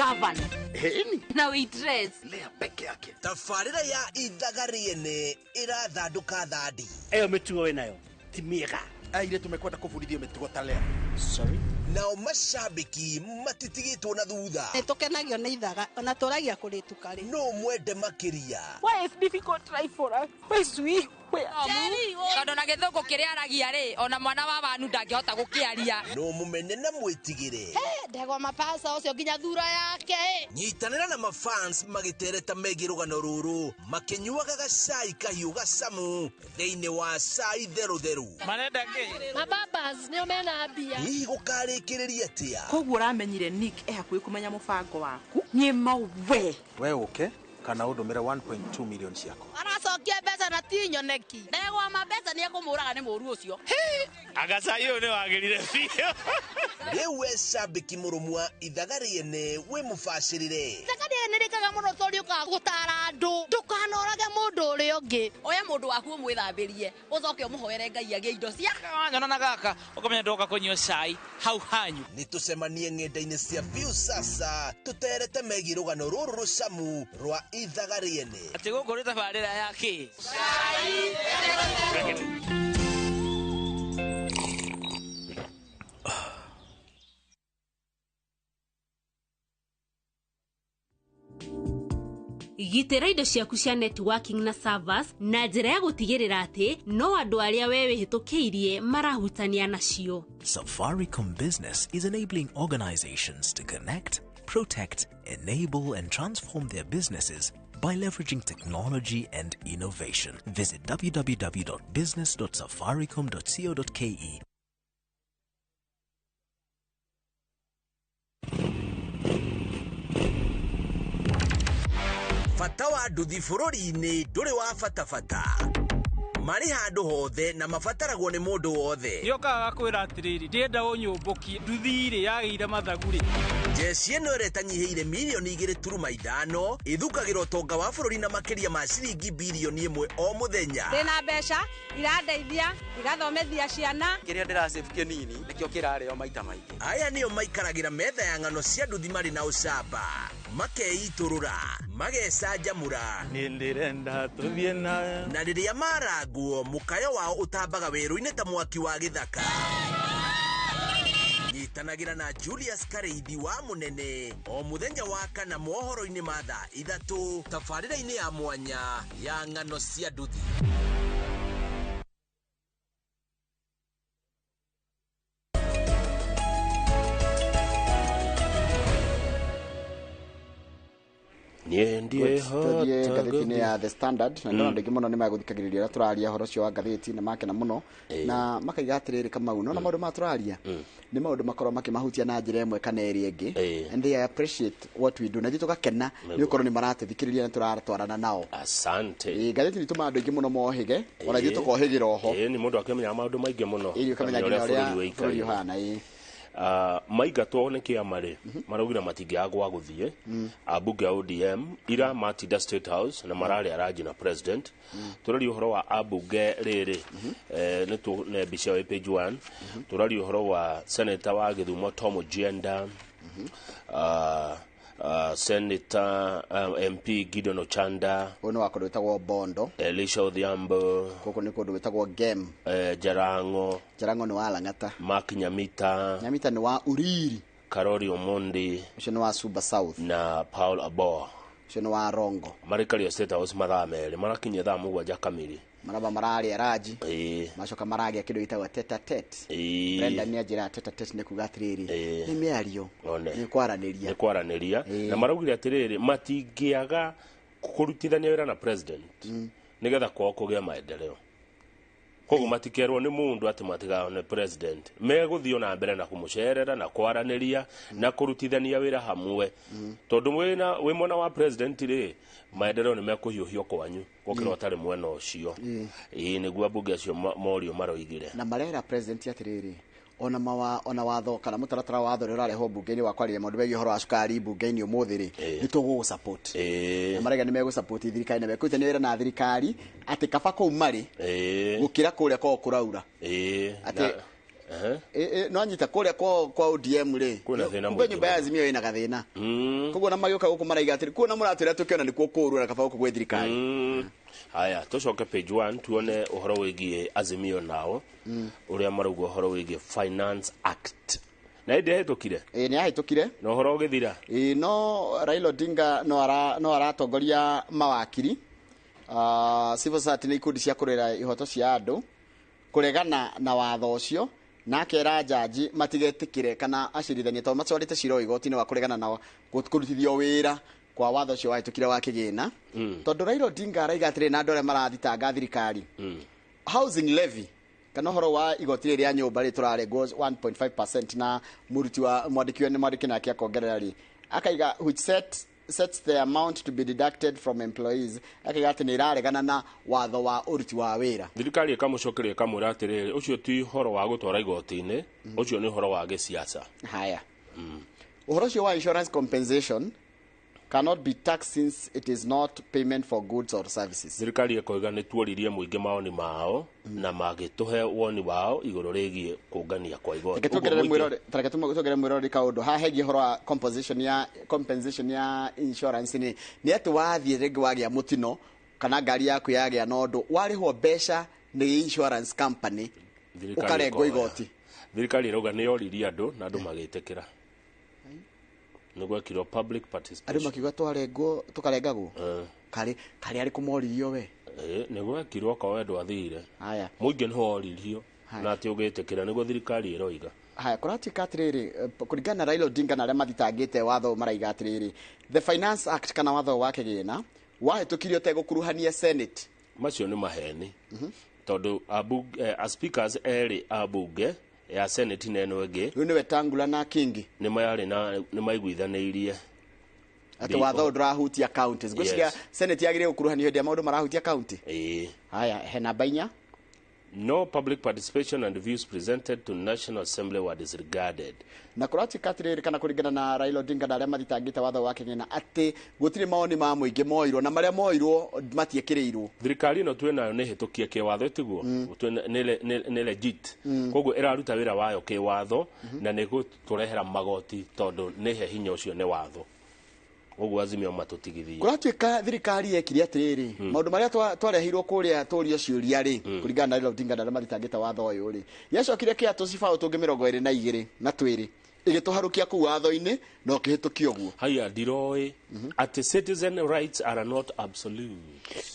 governor na waitress Lea peke yake. Tafarĩra ya ithagariene irathandũka thandi. Eyo mĩtugo wĩnayo ti mĩega. Aire tumekwenda kũbundithio mĩtugo ta Lea. Sorry. Nao macambĩki matitigĩtwo na thutha. Nĩtũkenagio nĩ ithaga ona tũragia kũrĩtuka rĩ. No mwende makĩria. Why is difficult try for us? Why sweet? Tondũ na gĩthũngũ kĩrĩa aragia rĩ ona mwana wa wanu ndangĩhota gũkĩaria. No mũmene na mwĩtigĩre. Ndegwa mapasa ũcio nginya thura yake. Nyitanĩra na mafans magĩtereta megiĩ rũgano rũrũ makĩnyuaga gacai kahiũ gacamu thĩinĩ wa cai therũtherũ. Marenda kĩ? Mababas nĩo mena mbia. Hihi gũkarĩkĩrĩria atĩa? Koguo ũramenyire Nick hakuhĩ kũmenya mũbango waku. Niĩ mauwe. We ũke kana ũndũmĩre 1.2 million ciako. Aracokia mbeca na ti nyoneki. Ndegwa mabesa nĩ ekũmũraga nĩ mũru ũcio. Agacai ũyũ nĩ wagĩrire biũ. Rĩu we cambĩki mũrũmwa ithagariene wĩ mũbacĩrĩre. Ithagariene rĩkaga mũno tondũ ũkaga gũtara andũ. Ndũkanorage mũndũ ũrĩa ũngĩ. Oya mũndũ waku ũmwĩthambĩrie ũcoke ũmũhoere Ngai agĩe indo cia. Nyona na gaka ũkamenya ndoka kũnyua cai hau hanyu. Nĩtũcemanie ng'enda-inĩ cia Viusasa tũterete megiĩ rũgano rũrũ rũcamu rwa ithagariene. Atĩ gũkũ nĩ tabarĩra ya kĩ? Gitĩra indo ciaku cia networking na servers na njĩra ya gũtigĩrĩra atĩ no andũ arĩa we wĩhĩtũkĩirie marahutania nacio. Safaricom Business is enabling organizations to connect, protect, enable and transform their businesses by leveraging technology and innovation. Visit www.business.safaricom.co.ke. Bata wa nduthi bũrũri-inĩ ndũrĩ wa bata marĩ handũ hothe na mabataragwo nĩ mũndũ wothe. Nĩokaga kwĩra atĩrĩrĩ ndĩenda ũnyũmbũkie nduthi ĩrĩ yagĩire mathagu rĩ. Jeci ĩno ĩretanyihĩire mirioni 2.5 ithukagĩra ũtonga wa bũrũri na makĩria ma ciringi birioni 1 o mũthenya. Ndĩna mbeca irandeithia igathomethia ciana. Kĩrĩa ndĩrasave kĩnini nĩkĩo kĩrarĩo maita maingĩ. Aya nĩo maikaragĩra metha ya ng'ano cia nduthi marĩ na ũcamba makeitũrũra magecanjamũra nĩndĩrenda tũthiĩ nayo na rĩrĩa marangwo mũkayo wao ũtambaga werũ-inĩ ta mwaki wa gĩthaka. Nyitanagĩra na Julius Kareithi wa Mũnene o mũthenya wa kana mohoro-inĩ ma thaa 3 tabarĩra-inĩ ya mwanya ya ng'ano cia nduthi. Tuthie ngathĩti-inĩ ya The Standard na ndona ndĩngĩ mũno nĩ megũthikagĩrĩria ũrĩa tũraria ũhoro ũcio wa ngathĩti na makena mũno na makaiga atĩrĩrĩ Kamau no na maũndũ ma tũraria nĩ maũndũ makorwo makĩmahutia na njĩra ĩmwe kana ĩrĩa ĩngĩ and they appreciate what we do na ithuĩ tũgakena nĩ gũkorwo nĩ maratũthikĩrĩria na tũratwarana nao. Asante. Ngathĩti nĩ tũma andũ aingĩ mũno mohĩge ona ithuĩ tũkohĩgĩra oho. Nĩ mũndũ akĩmenya maũndũ maingĩ mũno. Ũkamenya nginya ũrĩa bũrũri ũhana. Maigatwo nĩ kĩama rĩ maraugire matingĩaga gwa gũthiĩ ambunge a ODM ira matinda State House na mararĩa ranji na president. Tũraria ũhoro wa ambunge rĩrĩ nĩ mbica ya page 1. Tũraria ũhoro wa senator wa Gĩthumo Tom Ojienda, Senator MP Gideon Ochanda, ono akodo wetagwo Bondo, Elisha Odhiambo, koko ni kodo wetagwo Gem, Jarango ni wa Lang'ata, Mark Nyamita ni wa Uriri, Karori Omondi, ucio ni wa Suba South na Paul Abo, ucio ni wa Rongo. Marikari State House mathaa merĩ marakinyia thaa mũgwanja kamiri. Maraba marari araji macoka maragia kindu gitagwo tete tete. Brenda ni ajira tete tete ni kuga atiriri ni miario ni kwaranĩria na maraugire atiriri matingĩaga kũrutithania wĩra na president nigetha kwao kũgĩa maendeleo. Koguo matikerwo nĩ mũndũ atĩ matigane president megũthio na mbere na kũmũcerera na kwaranĩria na kũrutithania wĩra hamwe tondũ wĩ mwena wa president rĩ maendeleo nĩ mekũhiũhio kwanyu gũkĩra ũtarĩ mwena ũcio. Nĩguo ambunge acio morio maroigire na marera president atiriri ona watho kana mũtaratara wa watho rĩ ũrarehwo mbunge-inĩ wa kwarĩria maũndũ megiĩ ũhoro wa cukari mbunge-inĩ ũmũthĩ rĩ nĩ tũgũgũsupport na marega nĩ megũsupport thirikari na mekũrutithania wĩra na thirikari atĩ kaba kũu marĩ gũkĩra kũrĩa kwao kũraura atĩ no anyita kuria kwa ODM ri kumbe nyumba ya Azimio ina gathina koguo na magioka guku maraiga atiri kuona muratwira tukiona ni kuru na kaba guku gwe thirikari. Haya tucoke page 1 tuone uhoro wigie Azimio nao uria marauga uhoro wigie Finance Act na inde hetokire ni ahitokire no uhoro ugithira no Raila Odinga no aratongoria mawakiri civil society ni ikundi cia kurera ihoto cia andu kuregana na watho ucio na kera jaji matigetikire kana acirithania to matwarite ciro igoti-ini wa kuregana na kurutithio wira kwa watho ucio wahitukire wa kigina tondu Raila Odinga araiga atiri na andu aria marathitanga thirikari housing levy kana horo wa igoti riri ya nyumba ri turarengwo 1.5% na muruti wa mwandiki nake akongerera ri akaiga which sets the amount to be deducted from employees akaiga ati ni iraregana na watho wa uruti wa wira. Thirikari ikamucokeria kamura atiriri ucio ti horo wa gutwara igoti-ini ucio ni horo wa gisiasa. Haya uhoro ucio wa insurance compensation cannot be taxed since it is not payment for goods or services. Thirikari ikoiga ni tuoririe muingi maoni mao na magituhe woni wao iguru rigie kungania kwa igoti. Tugere mwirore kaundu ha hegi horo compensation ya insurance ni ati wathie rigi wagia mutino kana ngari yaku yagia nondu wariho mbeca ni insurance company ukarengwo igoti. Thirikari irauga ni yoririe andu na andu magitikira nigwekirwo public participation andu makiuga twarengwo tukarengagwo kari ari kumoririo we nigwekirwo kwa wendo athire muingi niho oririo na ati ugitikira niguo thirikari iroiga. Haya kuratika atiriri kuringana na Raila Odinga na aria mathitangite watho maraiga atiriri the Finance Act kana watho wa kigina wahitukirio tegukuruhania Senate macio ni maheni tondu speakers eri abunge ya Senate neno ege ni Wetangula na Kingi ni mayari na ni maiguithaniirie ati watho ndurahutia counties gwiciria Senate yagire gukuruhania hindi ya maundu marahutia county. Haya hena bainya no public participation and views presented to National Assembly were disregarded. Na kuratika atiriri kana kuringana na Raila Odinga na aria mathitangite watho wake ngina ati gutire maoni ma muingi moirwo na maria moirwo matiekirirwo. Thirikari no twe nayo ni hitukie ke watho tiguo ni legit koguo iraruta wira wayo ke watho na ni guturehera magoti tondu ni he hinya ucio ni watho oguo Azimio matutigithie kuratuika thirikari yekire atiriri maundu maria twarehirwo kuria turio ciuria ri kuringana na Raila Odinga na mathitangite watho uyu ri yacokire kia tuciba utungi 22 na twiri igituharukia ku watho-ini no kihitukio guo. Haya ndiroi ati citizen rights are not absolute.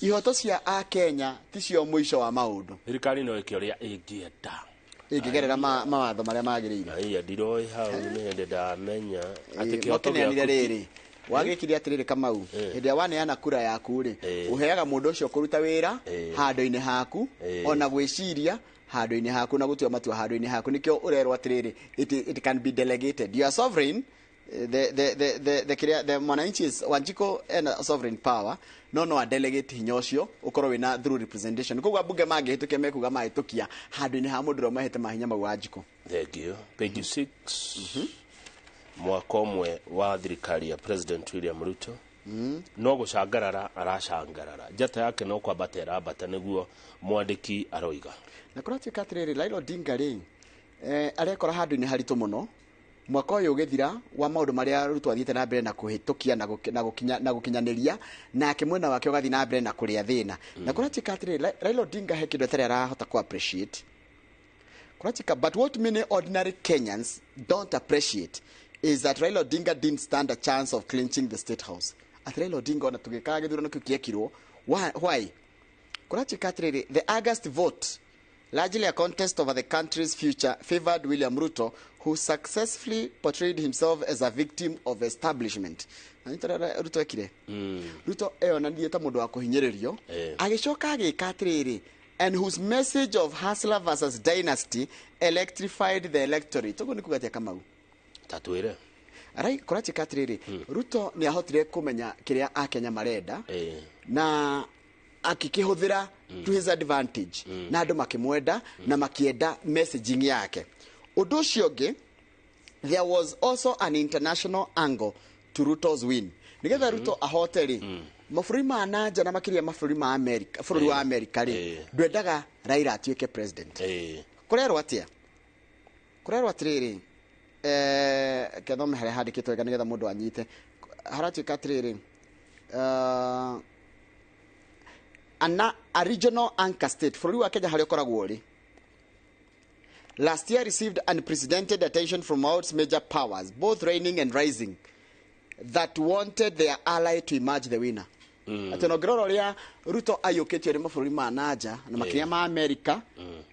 Ihoto cia a Kenya ticio mwisho wa maundu. Thirikari no ikioria ingienda ikigerera mawatho maria magiriire. Haya ndiroi hau ni hende ndamenya ati kihoto gya riri wagikiria atiriri Kamau hindi ya waneana kura yaku ri uheaga mundu ucio kuruta wira handu-ini haku ona gwiciria handu-ini haku na gutua matua handu-ini haku nikio urerwo atiriri it can be delegated. You are sovereign. The mwananchi is Wanjiko and sovereign power no a delegate hinya ucio ukorwo wina through representation koguo bunge mangihitukia mekuga mahitukia handu-ini ha mundu ro mahete mahinya mau Wanjiko. Thank you. Page 6 mwaka umwe wa thirikari ya President William Ruto no gucangarara aracangarara njata yake no kwambata irambata niguo mwandiki aroiga na kuratuika atiriri Raila Odinga ri arekora handu-ini haritu muno mwaka uyu ugithira wa maundu maria Ruto athiite na mbere na kuhitukia na gukinyaniria na akimwena wake ugathi na mbere na kuria thina na kuratuika atiriri Raila Odinga he kindu tari arahota ku appreciate kuratika but what many ordinary Kenyans don't appreciate is that Raila Odinga didn't stand a chance of clinching the State House. At Raila Odinga ona tugikaga githurano kiu kiekirwo why kurachika atiriri the August vote largely a contest over the country's future favored William Ruto who successfully portrayed himself as a victim of establishment. Anitara Ruto ekire Ruto onanie ta mundu wa kuhinyiririo agicoka agika atiriri and whose message of hustler versus dynasty electrified the electorate. Togo nikugatia Kamau tatwire arai kurachika atiriri Ruto ni ahotire kumenya kiria a Kenya marenda na akikihuthira to his advantage na andu makimwenda na makienda messaging yake. Undu ucio ngi there was also an international angle to Ruto's win. Nigetha Ruto ahoteri mafuri ma nanja na makiria mafuri ma America fururi wa America ri ndwendaga Raila atuike president kurerwo atia kurerwa atiriri kethome haria handikitwe nigetha mundu anyite haratuika atiriri a regional anchor state bururi wa Kenya haria ukoragwo ri last year received unprecedented attention from all its major powers, both reigning and rising, that wanted their ally to emerge the winner. Ati no groro ria Ruto ayuketio ri mabũrũri ma nanja na makiria ma America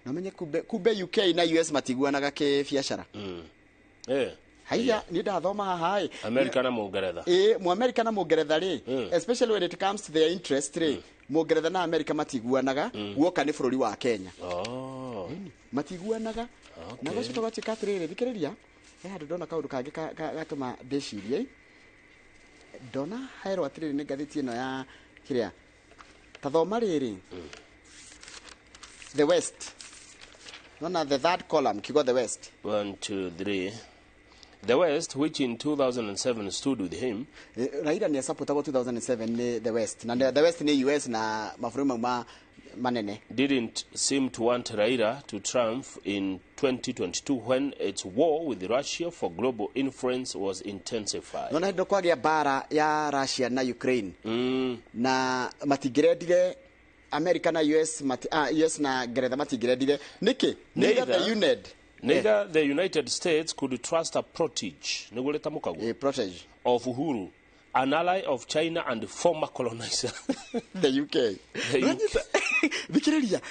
na menye kube UK na US matiguanaga ke biacara. Haya ni ndathoma haha America na Mugeretha. Mu America na Mugeretha ri especially when it comes to their interest ri Mugeretha na America matiguanaga guoka ni bũrũri wa Kenya. Matiguanaga na gocoka gwatika atiriri thikiriria handu ndona kaundu kangi gatuma ndicirie ndona hairwo atiriri ni ngathiti ino ya kiria tathoma riri the West nona the third column kigo the West 1 2 3 The West, which in 2007 stood with him, Raila ni supportable 2007 ni the West na the West ni US na mafuruma manene didn't seem to want Raila to triumph in 2022 when its war with Russia for global influence was intensified. Nona ndo kwagia bara ya Russia na Ukraine na matigiredire America na US US na Geretha matigiredire niki neither the United States could trust a protege of Uhuru, an ally of China and former colonizer the UK. Vikiriria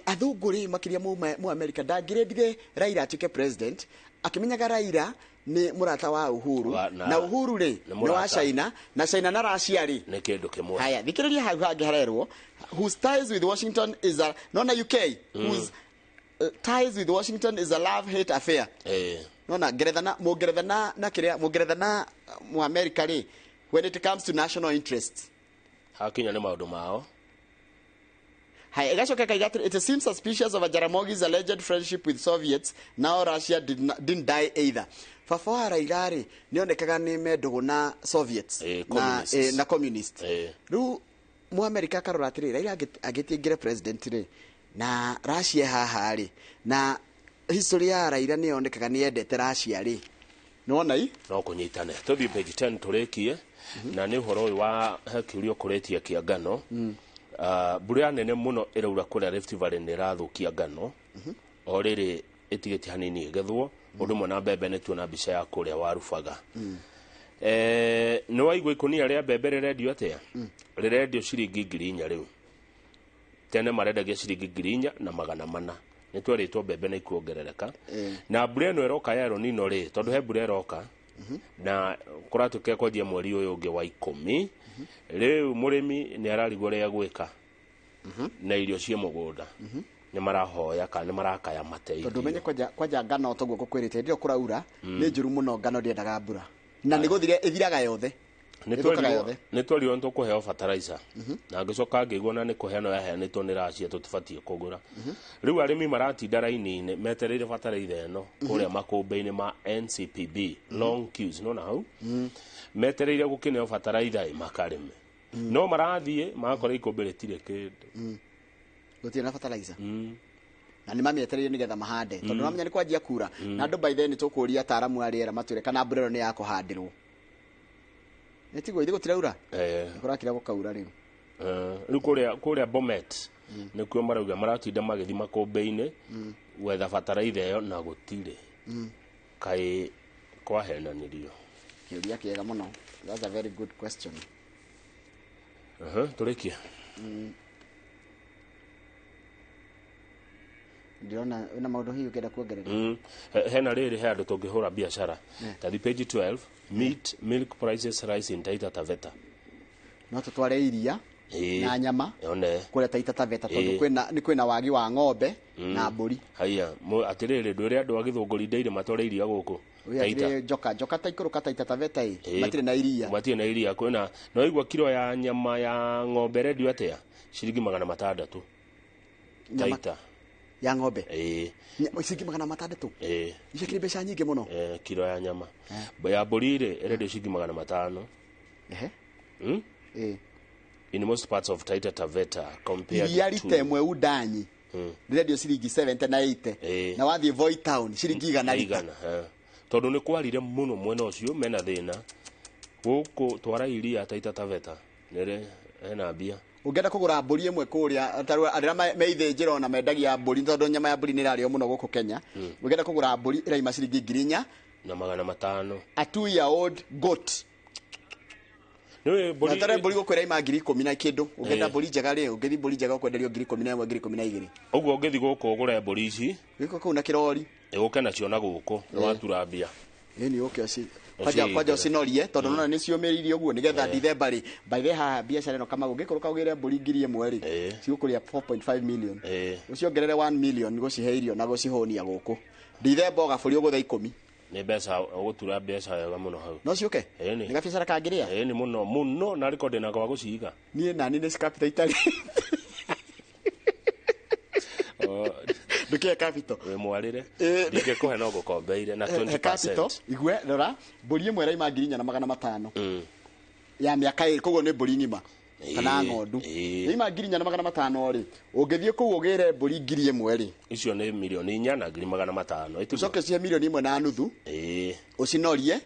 athunguri makiria mu America ndangirendire Raila atuike president akimenyaga Raila ni murata wa Uhuru na Uhuru ri ni wa China na China na Russia ri ni kindu kimwe. Haya vikiriria hau hangi harerwo whose ties with Washington is a nona UK whose ties with Washington is a love-hate affair. Nona Geretha na Mugeretha na mu America ri when it comes to national interests. Hakinya ni maundu mao. Hai igacoka kaigati it seems suspicious of a Jaramogi's alleged friendship with Soviets. Now Russia didn't die either. Fafa wa Raila ri nionekaga ni mendugu na Soviets na communists. Ru mu America karora atiri Raila agitingire president ri na Russia haha ri na history ya Raila ni yonekaga ni endete Russia ri nona i no kunyitane tuthi page 10 turekie na ni horo wa hakiurio kuretia kiangano mbura nene muno iraura kuria Rift Valley ni rathukia ngano o riri itigiti hanini igethwo undu mwe na mbembe ni tuona mbica ya kuria warubaga no waigwa ikunia ria mbembe rirendio atia rirendio ciringi 4,000 riu tene marendagia ciringi 4,000 na 400 ni tweritwo mbembe na ikuongerereka na mbura ino iroka ya Nino ri tondu he mbura iroka na kuratuke kwanjia mweri uyu ungi wa 10 riu murimi ni ararigwo ria gwika na irio cie mugunda ni marahoya kana ni marakaya matei tondu menye kwanja ngano toguo gukwirite ndio kuraura ni njuru muno ngano ndiendaga mbura na ni guthire ithiraga yothe ni twario ntu kuheo fertilizer na ngicoka ngigwo na ni kuheano yaheanitwo ni Russia tutibatie kugura riu arimi maratinda raini-ini metereire fertilizer eno kuria makumbi-ini ma NCPB long queues no na hau metereire gukineo fertilizer makarime no marathie makora ikumbi ritire kindu gutie na fertilizer na ni mamietereire nigetha mahande tondu namenya ni kwanjia kura na andu by then tukuria taaramu ariera matwire kana mbura ni ya kuhandirwo netigo ithigo tiraura kurakira gukaura riu riu kuria Bomet ni kuo marauga maratinda magithi makumbi-ini wetha fertilizer iyo na gutire kai kwahenanirio kiuria kiega muno. That's a very good question. Turekia ndiona una maundu hiyo kenda kuongerera hena riri he andu tungihura biashara tathi page 12 meat milk prices rise in Taita Taveta no tutware iria na nyama kule Taita Taveta tondu kwina wagi wa ng'ombe na mburi haya atiriri ndu ria andu agithunguri ndeire matware iria guku Taita joka taikuruka Taita Taveta matire na iria kwina no igwa kilo ya nyama ya ng'ombe redio atia shilingi 600 Taita ya ng'ombe shilingi 600 ishakiri besha nyingi muno kilo ya nyama ya mburi redio shilingi 500 in most parts of Taita Taveta compared to temwe udanyi ndirendio ciringi 70 na 80 na wathie Voi town ciringi 100 lita tondu ni kwarire muno mwena ucio mena thina guku twara iria Taita Taveta nere ena mbia ungenda kugura mburi imwe kuria arira meithĩnjĩro na mendagia mburi tondu nyama ya mburi nĩ ĩrarĩo mũno gũkũ Kenya ungenda kugura mburi ĩraima ciringi 4,000 na 500 a 2-year-old goat mburi natare mburi gũkũ ĩraima 10,000 na kĩndũ ungenda mburi njega rĩ ungithi mburi njega ũkwenderio 11,000 12,000 ũguo ũngĩthi gũkũ ũgũre mburi ici gĩko kũu na kĩrori ũke nacio na gũkũ nĩ watura mbia ni ũke ci kwaja cinorie tondu nona nĩ ciũmĩrĩirie ũguo nĩgetha December rĩ by the ha biacara ĩno kama gũgĩkũrũka ũgĩre mburi 1,000 rĩ cigũkũria 4.5 million ũciongerere 1 million gũcihe irio na gũcihonia gũkũ December ũgabũri ũgũtha 10 nĩ mbeca ũgũtura mbeca wega mũno hau no ciũke nĩ gabiacara kangĩrĩa nĩ mũno na record na kwa gũciga niĩ nani nĩ capital itari Dukia capital we mwarire ndingĩkũhe no gũkombeire na 20% igwe rora mburi ĩmwe ĩraima 4,500 ya mĩaka ĩrĩ koguo nĩ mburi ng'ima kana ng'ondu ĩraima 4,500 rĩ ũngĩthiĩ kũu ũgĩre mburi 1,000 rĩ icio nĩ milioni 4 na 500 ucoke cie milioni 1.5 ucinorie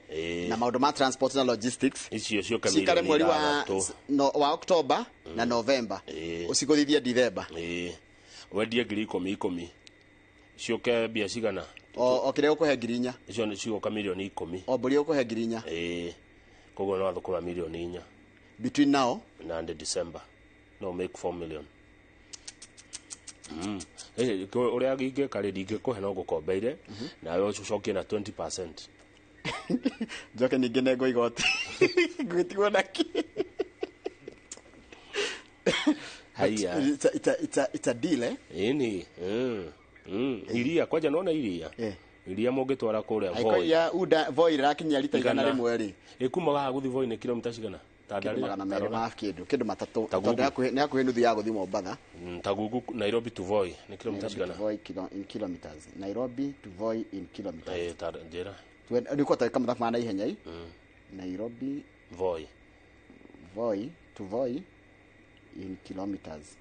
na maũndũ ma transport na logistics icio cioka cikare mweri wa October na November ucigũthithie December wendie 10,000 cioke mbia cigana o kĩrĩa ũkũhe 4,000 icio nĩ cioka milioni 10 o mbũri ũkũhe 4,000 koguo no athũkũra milioni 4 between now and December no make 4 million ũrĩa gĩngĩka rĩ ndingĩkũhe no gũkombeire nawe ũcokie na 20% njoke ningĩ nengo igoti ngwĩtigwo naki haya it's a deal ini iria kwaja nona iria iria mũngĩtwara kũrĩa Voi ya uda Voi rakinyia lita 100 rĩ ikumaga gũthi Voi nĩ kilomita cigana kĩndũ matatũ nĩ hakuhĩ nuthu ya gũthi Mombatha Tagugu Nairobi to Voi nĩ kilomita cigana Voi in kilometers Nairobi to Voi in kilometers njĩra nĩ kota kama mathabu na ihenya Nairobi Voi to Voi in kilometers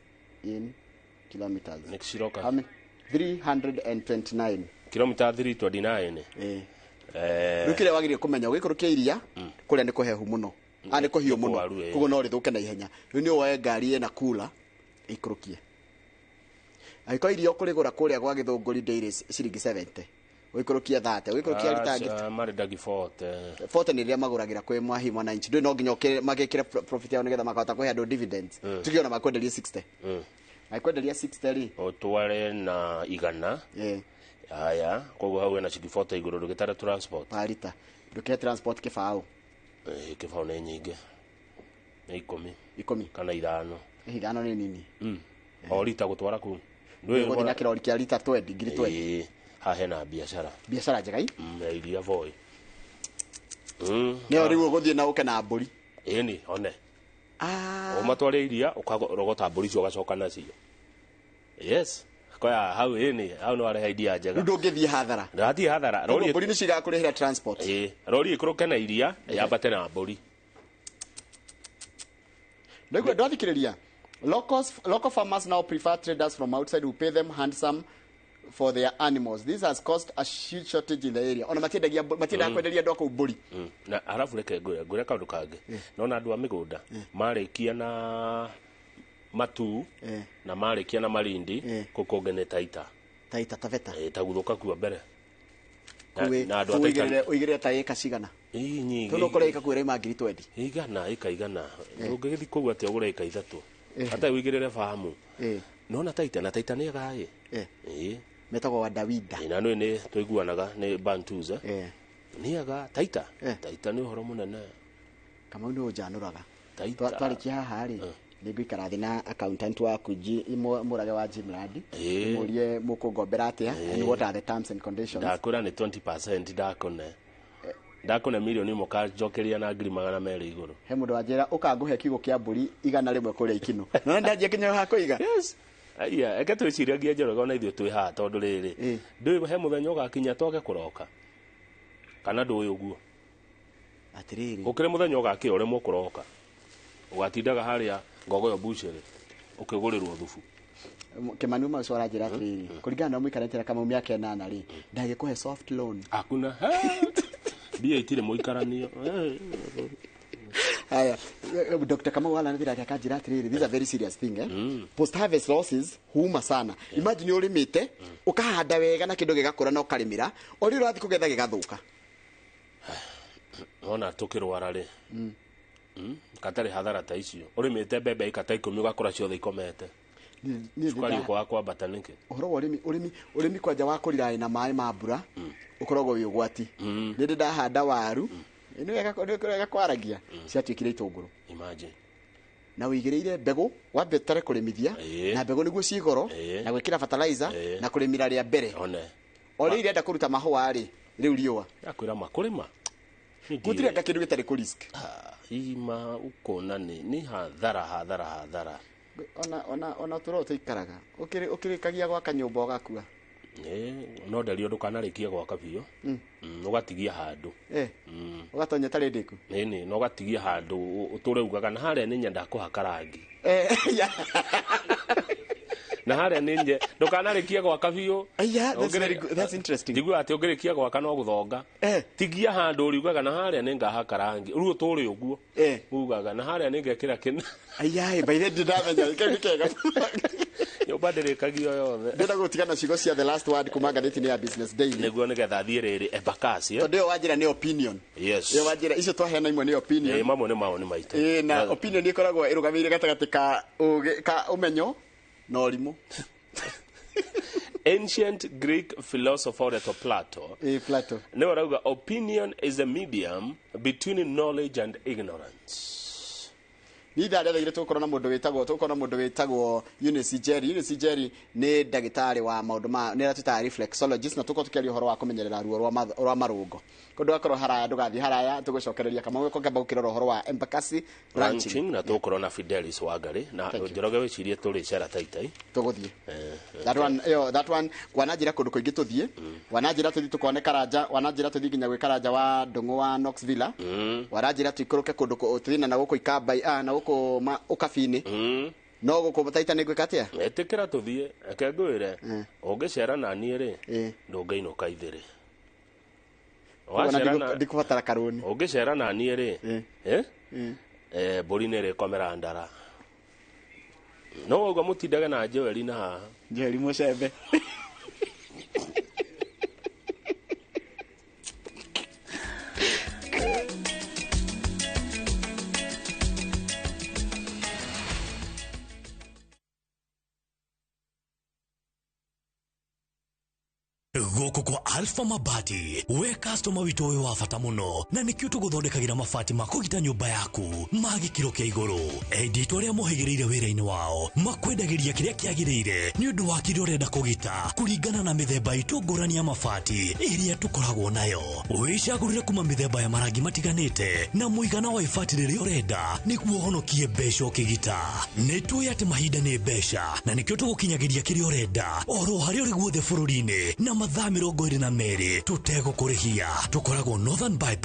Nexiroka 329 kilomita 329 rukire wagirie kumenya ugikurukia iria kuria ni kuhehu muno ani kuhiu muno kugo no rithuke na ihenya ni oe ngari ena kula ikurukie aiko irio kurigura kuria gwa githunguri dairies ciringi 70 wikurukia 30 wikurukia lita mari dagi 40 ni ria maguragira kwe mwahimwa na inchi ndu no nginya magikire profit yao nigetha makahota kuhe andu dividends tukiona makwenderia 60 aikwenderia 60 ri otware na igana haya koguo hau na ciringi 40 iguru ndugitare transport parita nduke transport kibao kibao nĩ nyingĩ nĩ 10 kana 5 nĩ nini o rita gũtwara kuu ndũĩ gũthiĩ na kĩrori kĩa rita 20 ngiri 20 hahe na biacara njega iria Voi nĩyo rĩu ũgũthiĩ na ũke na mbũri ĩni one ũmatware iria ũkarogota mbũri icio ũgacoka nacio yes koya hau hau no areha idea njega ndũngĩthiĩ hathara ndathiĩ hathara rori mbũri nĩ cigakũrĩhĩra transport rori ĩkũrũke na iria yambate na mbũri nĩguo ndathikĩrĩria local farmers now prefer traders from outside who pay them handsome for their animals. This has caused a huge shortage in the area. Ona matiendagia kwenderia ndoko mburi. Na arafu reke ngure kaundu kange. Nona andu a migunda marikia na matu na marikia na marindi kukongene Taita Taveta. Taguthuka kuo mbere. Na andu ataita uigire ta eka cigana. Nyingi. Tono kore eka kwira ima ngiri 20. Igana. Ungigithi kuo ati ugure eka ithatu. Hata uigirire fahamu. Nona Taita na Taita ni gae. Metagwo wa Dawida na no ni tuiguanaga ni Bantus niaga Taita Taita ni uhoro munene kama ni ujanuraga Taita twarikia haha ri ni gwikara thi na accountant waku murage wa Jimradi murie mukungombera atia and what are the terms and conditions ndakura ni 20% ndakone milioni muka jokeria na ngiri 200 iguru he mundu anjira ukanguhe kigo kia mburi igana rimwe kuria ikino no ndanjia kinyo ha kuiga yes aya eke twiciragia njoroga na ithuĩ twĩ haha tondũ rĩrĩ ndũĩ he mũthenya ũgakinya twoke kũroka kana ndũĩ ũguo atirĩrĩ ũkĩrĩ mũthenya ũgakĩra ũremwo kũroka ũgatindaga harĩa ngogoyo bucĩrĩ ũkĩgũrĩrwo thubu Kimani uma swara jira atiri kuringana na muikaranitira kama miaka 8 ri ndagikuhe soft loan hakuna bia itire muikaranio haya Dr. Kamau wala nthira yake akajira atiri this is a very serious thing post harvest losses huma sana imagine urimite ukahanda wega na kindu gigakura na ukarimira ori urathi kugetha gigathuka ona tukirwara ri katari hadhara ta icio urimite bebe ikata 10 ugakura ciothe ikomete Sukari kwa kwambata niki uhoro wa urimi kwanja wa kurira na mai ma mbura ukoragwo wi ugwati ndi ndahanda waru ino yaka kwaragia ciatwikire itunguru imagine na wigireire mbegu wambe tare kurimithia na mbegu niguo cigoro na gwikira fertilizer na kurimira ria mbere ori irenda kuruta mahua ari riu riua yakwira makurima gutire gakindu gitari ku risk ima ukona ni hadhara ona turo tuikaraga ukirikagia gwa kanyumba ogakua no ndario ndukanarikia gwa kabio ugatigia handu ugatonya tari ndiku ni no gatigia handu utureugaga na haria ni nyenda kuhaka rangi na haria ninje ndukanarikia gwa kabio that's interesting digwa ati ungirikia gwa kana guthonga tigia handu uriugaga na haria ni ngahaka rangi uru turi uguo ugaga na haria ni ngekira kina by the ndamenya kega yo badirikagio yothe ndenda gutigana cigo cia the last word kuma ngatheti ni ya Business Daily niguo nigetha thiriri embakasi tondu wajira ni opinion yo wajira icio twahena imwe ni opinion mamwe ni maoni maitu na opinion ikoragwo irugamire gatagati ka umenyo no rimu Ancient Greek philosopher Plato ne warauga opinion is a medium between knowledge and ignorance. Ni ndare thire tukorana mundu witagwo Eunice Jerry ni ndagitari wa maundu ma ni ratuta reflexologist na tukiaria uhoro wa kumenyerera ruo rwa marungo kundu akorwo haraya ndugathi haraya tugucokereria kama weko kamba ukirora uhoro wa empakasi ranching na tukorona Fidelis Wangari na njoroge wicirie turi cera taitai tuguthie that one wanajira kundu kuingi tuthie wanajira tuthi tukone karanja wanajira tuthi ginya gwe karanja wa ndungu wa Knoxville wanajira tuikuruke kundu tuthina na guko ikamba na guko ukafini no guko bataita ni gwikatia etikira tuthie akengwire ungicera na nie ri ndungainuka ithire ndikubatara karuni ungicera na nie ri buri ni ri komera ndara no ugo mutindaga na Joeli na haha Joeli mucembe goko kwa Alpha Mabati we customer witu we wa bata muno na nikio tuguthondekagira mabati ma kugita nyumba yaku magi kiro kia iguru edit uria muhigireire wira-ini wao makwendagiria kiria kiagirire ni undu wa kiria urenda kugita kuringana na mithemba itu ngurani ya mabati iria tukoragwo nayo wicagurire kuma mithemba ya marangi matiganite na muigana wa ibati riria urenda niguo honokie mbeca ukigita nitui ati mahinda ni mbeca na nikio tugukinyagiria kiria urenda oro haria uri guothe bururi-ini na mathaa 22 tutegũkũrĩhia tukoragwo Northern Bypass